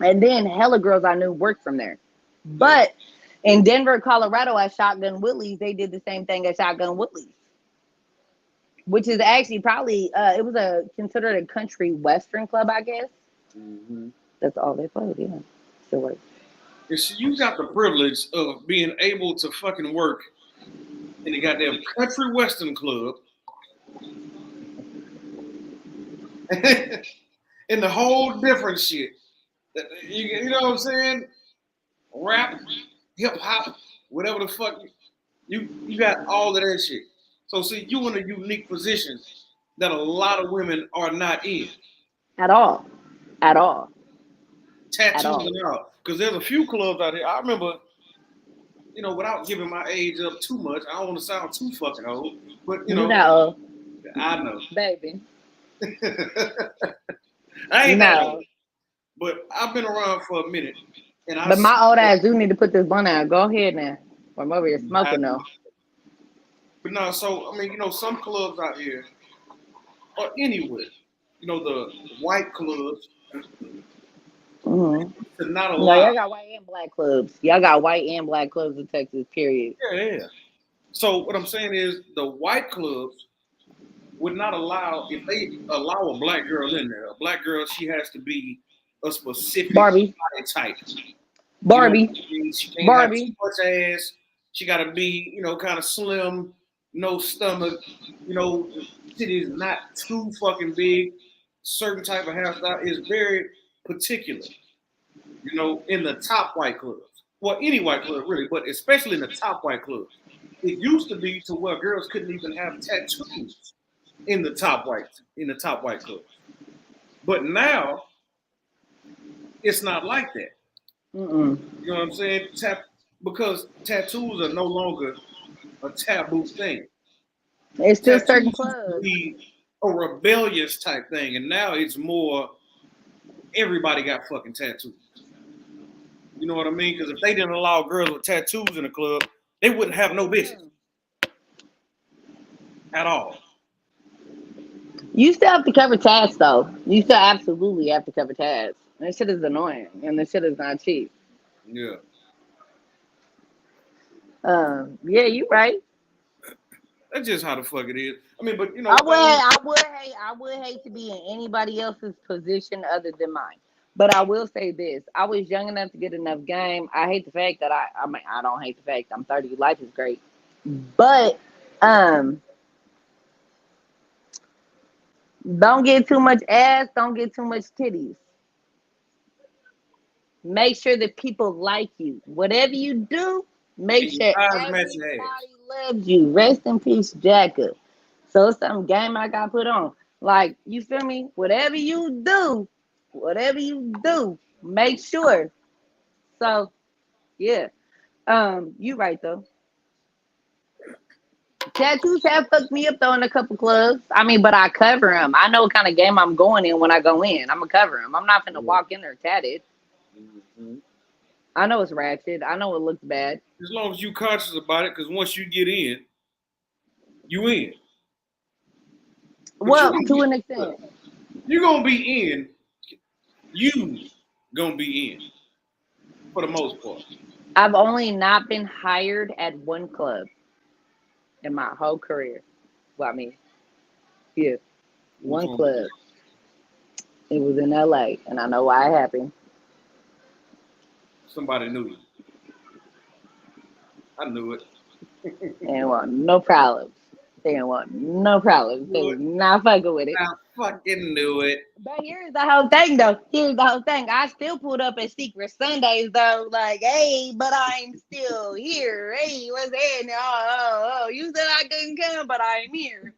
And then hella girls I knew worked from there. But in Denver, Colorado, at Shotgun Willie's, they did the same thing at Shotgun Willie's, which is actually probably it was considered a country western club, I guess. Mm-hmm. That's all they played. Yeah, still works. You got the privilege of being able to fucking work in the goddamn country western club. And the whole different shit. You know what I'm saying? Rap, hip hop, whatever the fuck. You got all of that shit. So see, you in a unique position that a lot of women are not in. At all. At all. Tattoos At all. and all. Because there's a few clubs out here. I remember, you know, without giving my age up too much, I don't want to sound too fucking old, but you know, I know. Baby. I ain't that No. old, but I've been around for a minute. And But my old ass do need to put this blunt out. Go ahead now. I'm over here smoking though. But no, so I mean, you know, some clubs out here, or anywhere, you know, the white clubs, Mm-hmm. to not No, allow. y'all got white and black clubs. Y'all got white and black clubs in Texas, period. Yeah. So what I'm saying is the white clubs would not allow, if they allow a black girl in there, a black girl, she has to be a specific Barbie. body type. Barbie. You know what I mean? She can't Barbie. have too much ass. She got to be, you know, kind of slim, no stomach, you know, titties not too fucking big. Certain type of hairstyle is very particular, you know, in the top white clubs. Well, any white club really, but especially in the top white clubs. It used to be to where girls couldn't even have tattoos in the top white clubs. But now it's not like that. Mm-mm. You know what I'm saying? Because tattoos are no longer a taboo thing. It's still Tattoos certain used to clubs. be a rebellious type thing, and now it's more everybody got fucking tattoos. You know what I mean? Because if they didn't allow girls with tattoos in the club, they wouldn't have no business at all. You still have to cover tabs though. You still absolutely have to cover tabs. And that shit is annoying, and this shit is not cheap. Yeah. Yeah, you right. That's just how the fuck it is. I mean, but you know, I would hate to be in anybody else's position other than mine. But I will say this: I was young enough to get enough game. I hate the fact that I mean, I don't hate the fact I'm 30. Life is great, but don't get too much ass. Don't get too much titties. Make sure that people like you. Whatever you do, make And sure your eyes everybody match your ass. loves you. Rest in peace, Jacka. So it's some game I got put on. Like, you feel me? Whatever you do, make sure. So, yeah. You right though. Tattoos have fucked me up though in a couple clubs. I mean, but I cover them. I know what kind of game I'm going in when I go in. I'm gonna cover them. I'm not gonna walk in there tatted. Mm-hmm. I know it's ratchet. I know it looks bad. As long as you conscious about it, because once you get in, you in. But Well, to an extent. You're gonna be in. You gonna be in for the most part. I've only not been hired at one club in my whole career. Well, I mean, yeah, one club. It was in LA, and I know why it happened. Somebody knew you. I knew it. They didn't want no problems. They didn't want no problems. They was not fucking with it. I fucking knew it. But here's the whole thing, though. Here's the whole thing. I still pulled up at Secret Sundays, though. Like, hey, but I'm still here. Hey, what's happening? Oh. You said I couldn't come, but I'm here.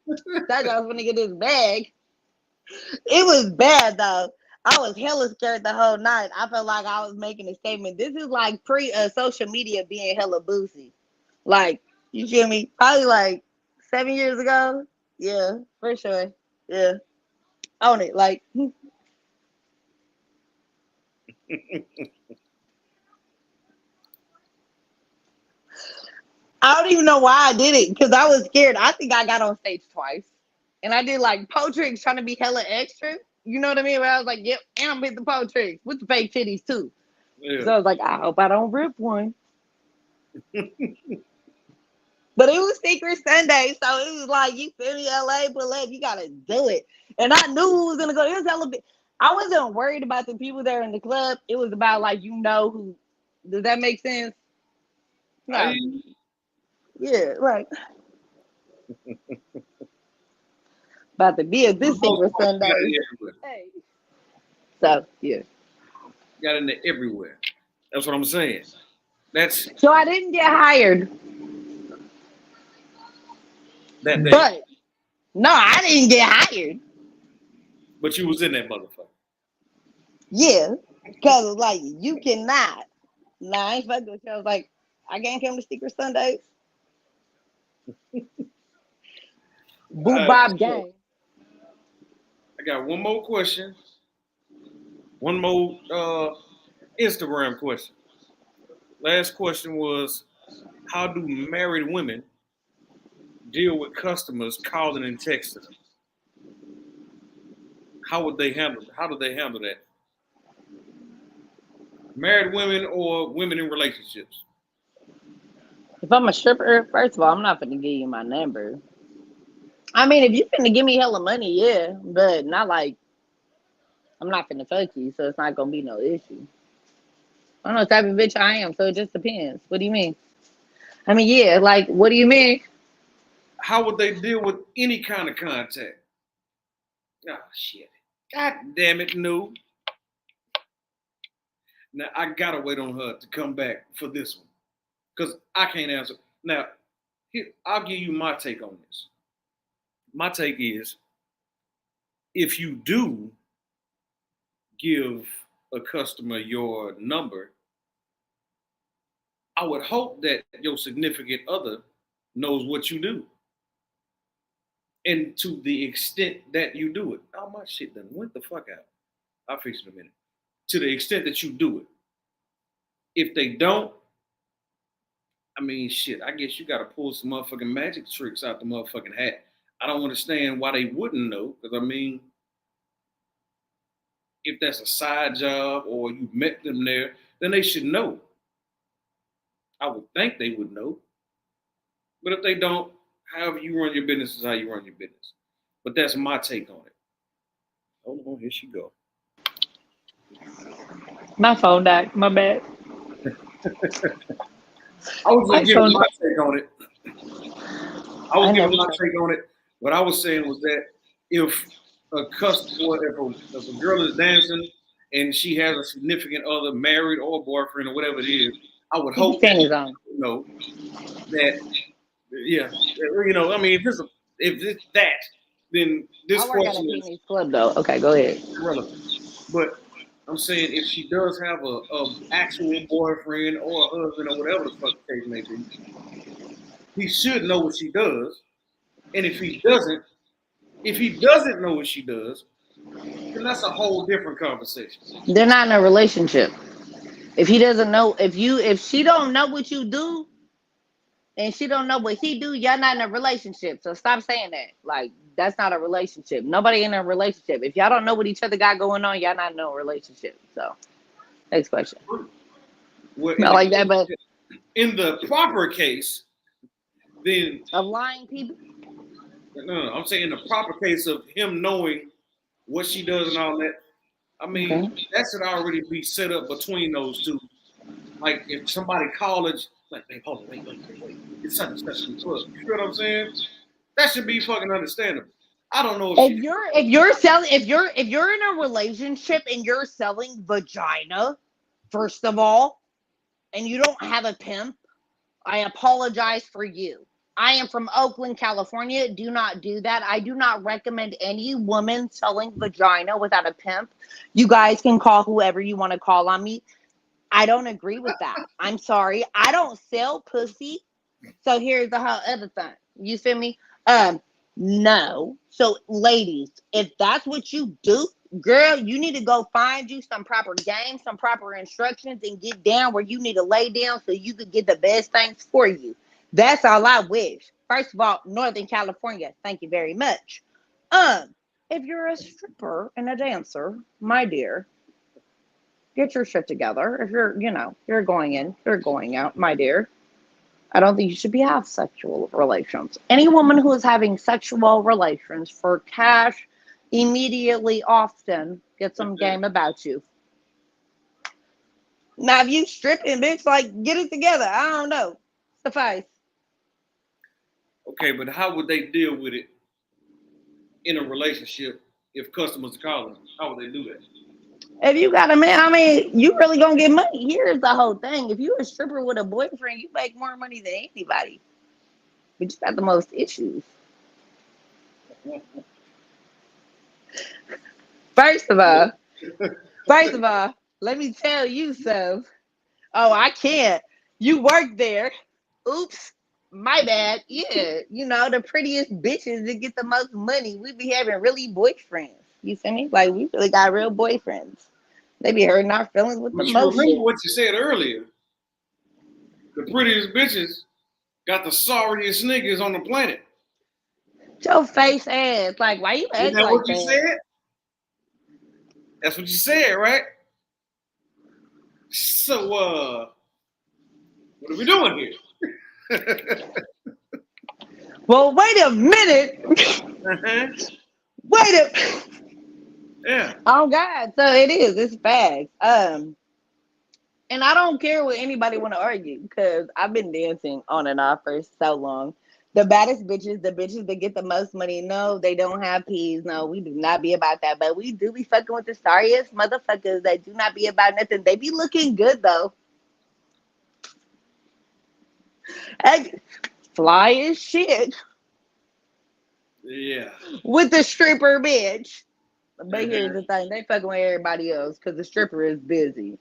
That guy was gonna get his bag. It was bad, though. I was hella scared the whole night. I felt like I was making a statement. This is like pre social media being hella boozy. Like, you feel me? Probably like 7 years ago. Yeah, for sure. Yeah. Own it. Like, I don't even know why I did it because I was scared. I think I got on stage twice. And I did like pole tricks trying to be hella extra. You know what I mean? But I was like, yep, and I'm with the pole tricks with the fake titties too. Yeah. So I was like, I hope I don't rip one. But it was Secret Sunday, so it was like, you feel me, LA, pull up, you gotta do it. And I knew who was gonna go. It was hella big. I wasn't worried about the people there in the club. It was about like, you know who. Does that make sense? No. Yeah, right. About to be a this Secret Sunday. Hey. So yeah. Got in there everywhere. That's what I'm saying. That's So I didn't get hired. that day. But no, I didn't get hired. But you was in that motherfucker. Yeah. Because like you cannot. Nah, I ain't fucking with you. I was like, I can't come to Secret Sundays. Boo Bob gang. I got one more question. One more Instagram question. Last question was, how do married women deal with customers calling and texting them? How would they handle? How do they handle that? Married women or women in relationships? If I'm a stripper, first of all, I'm not gonna give you my number. I mean, if you're gonna give me hella money, yeah, but not like I'm not gonna fuck you, so it's not gonna be no issue. I don't know what type of bitch I am, so it just depends. What do you mean? I mean, yeah, like, what do you mean? How would they deal with any kind of contact? Oh shit! God damn it, no. Now I gotta wait on her to come back for this one, cause I can't answer. Now, here, I'll give you my take on this. My take is, if you do give a customer your number, I would hope that your significant other knows what you do. And to the extent that you do it. Oh, my shit done went the fuck out. I'll fix it in a minute. To the extent that you do it. If they don't, I mean, shit, I guess you got to pull some motherfucking magic tricks out the motherfucking hat. I don't understand why they wouldn't know, because I mean, if that's a side job or you met them there, then they should know. I would think they would know. But if they don't, however you run your business is how you run your business. But that's my take on it. Hold on, here she go. My phone died. My bad. I was just giving my take on it. I was giving my take on it. What I was saying was that if a customer, if a girl is dancing and she has a significant other, married or boyfriend or whatever it is, I would hope that, you know, that, yeah, you know, I mean, if it's that, then this question is club though. Okay, go ahead. irrelevant. But I'm saying if she does have a actual boyfriend or a husband or whatever the fuck the case may be, he should know what she does. And if he doesn't know what she does, then that's a whole different conversation. They're not in a relationship. If he doesn't know, if she don't know what you do, and she don't know what he do, y'all not in a relationship. So stop saying that. Like, that's not a relationship. Nobody in a relationship. If y'all don't know what each other got going on, y'all not in a relationship. So, next question. Well, not like that, but in the proper case, then of lying people. No, I'm saying in the proper case of him knowing what she does and all that. I mean, that should already be set up between those two. Like if somebody college, like, hey, hold on, wait. It's such and such a club. You know what I'm saying? That should be fucking understandable. I don't know if you're in a relationship and you're selling vagina, first of all, and you don't have a pimp, I apologize for you. I am from Oakland, California. Do not do that. I do not recommend any woman selling vagina without a pimp. You guys can call whoever you want to call on me. I don't agree with that. I'm sorry. I don't sell pussy. So here's the whole other thing. You feel me? No. So ladies, if that's what you do, girl, you need to go find you some proper games, some proper instructions, and get down where you need to lay down so you could get the best things for you. That's all I wish. First of all, Northern California, thank you very much. If you're a stripper and a dancer, my dear, get your shit together. If you're going in, you're going out, my dear. I don't think you should be having sexual relations. Any woman who is having sexual relations for cash immediately often get some game about you. Now, if you stripping, bitch, like, get it together. I don't know. Suffice. Okay, but how would they deal with it in a relationship if customers are calling? How would they do that? If you got a man, I mean, you really gonna get money. Here's the whole thing. If you a stripper with a boyfriend, you make more money than anybody. But you got the most issues. First of all, let me tell you so. Oh, I can't. You work there. Oops. My bad. Yeah. The prettiest bitches that get the most money. We be having really boyfriends. You feel me? Like, we really got real boyfriends. They be hurting our feelings with But the you most remember shit. what you said earlier. The prettiest bitches got the sorriest niggas on the planet. Your face ass. Like, why you act Isn't that like what you that? said? That's what you said, right? So, what are we doing here? Well, wait a minute. Wait a Yeah. Oh God. So it is. It's facts. And I don't care what anybody want to argue because I've been dancing on and off for so long. The baddest bitches, the bitches that get the most money, no, they don't have peas. No, we do not be about that. But we do be fucking with the sorriest motherfuckers that do not be about nothing. They be looking good though. And fly as shit Yeah. with the stripper bitch. But here's the thing, they fucking with everybody else because the stripper is busy.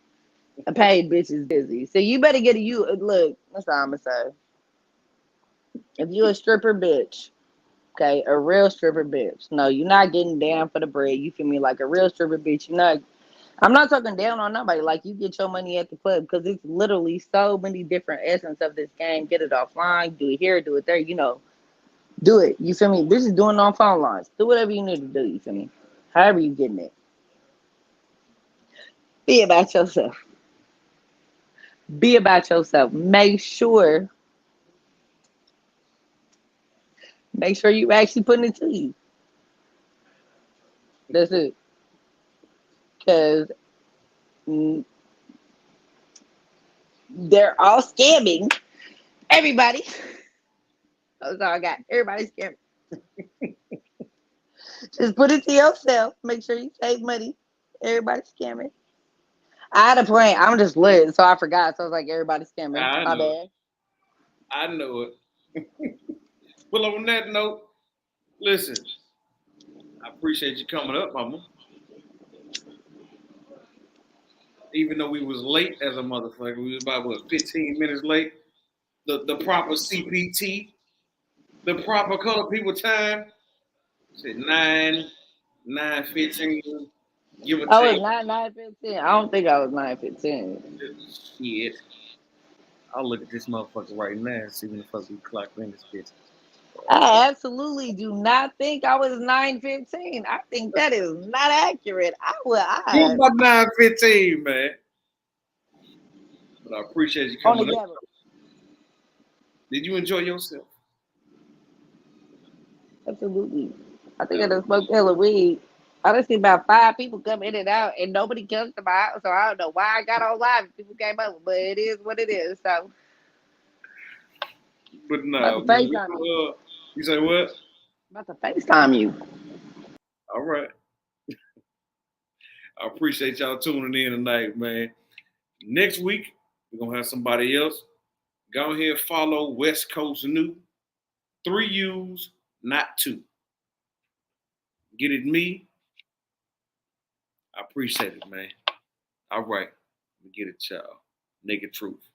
A paid bitch is busy. So you better get look, that's all I'm gonna say. If you a stripper bitch, okay, a real stripper bitch. No, you're not getting down for the bread. You feel me? Like a real stripper bitch, I'm not talking down on nobody. Like, you get your money at the club because it's literally so many different essence of this game. Get it offline, do it here, do it there, do it. You feel me? This is doing on phone lines. Do whatever you need to do, you feel me? However you getting it. Be about yourself. Be about yourself. Make sure you actually putting it to you. That's it. Because they're all scamming everybody. That's all I got. Everybody's scamming. Just put it to yourself. Make sure you save money. Everybody's scamming. I had a plan. I'm just lit, so I forgot. So I was like, everybody's scamming. My bad. I know it. Well, on that note, listen, I appreciate you coming up, mama. Even though we was late as a motherfucker, we was about 15 minutes late. The proper CPT, the proper color people time. Said 9:15. Give or I was take. not 9:15. I don't think I was 9:15. Shit. I'll look at this motherfucker right now and see when the fuck we clock in this bitch. I absolutely do not think I was 9:15. I think that is not accurate. You about 9:15, man. But I appreciate you coming up. Did you enjoy yourself? Absolutely. I think I done smoked hella weed. I done see about 5 people come in and out, and nobody comes to my house, so I don't know why I got on live if people came over, but it is what it is. So, But no, about to FaceTime you. You say what? About to FaceTime you. All right. I appreciate y'all tuning in tonight, man. Next week, we're going to have somebody else. Go ahead and follow West Coast New 3 U's, not 2. Get it me? I appreciate it, man. All right. Let me get it, y'all. Naked Truth.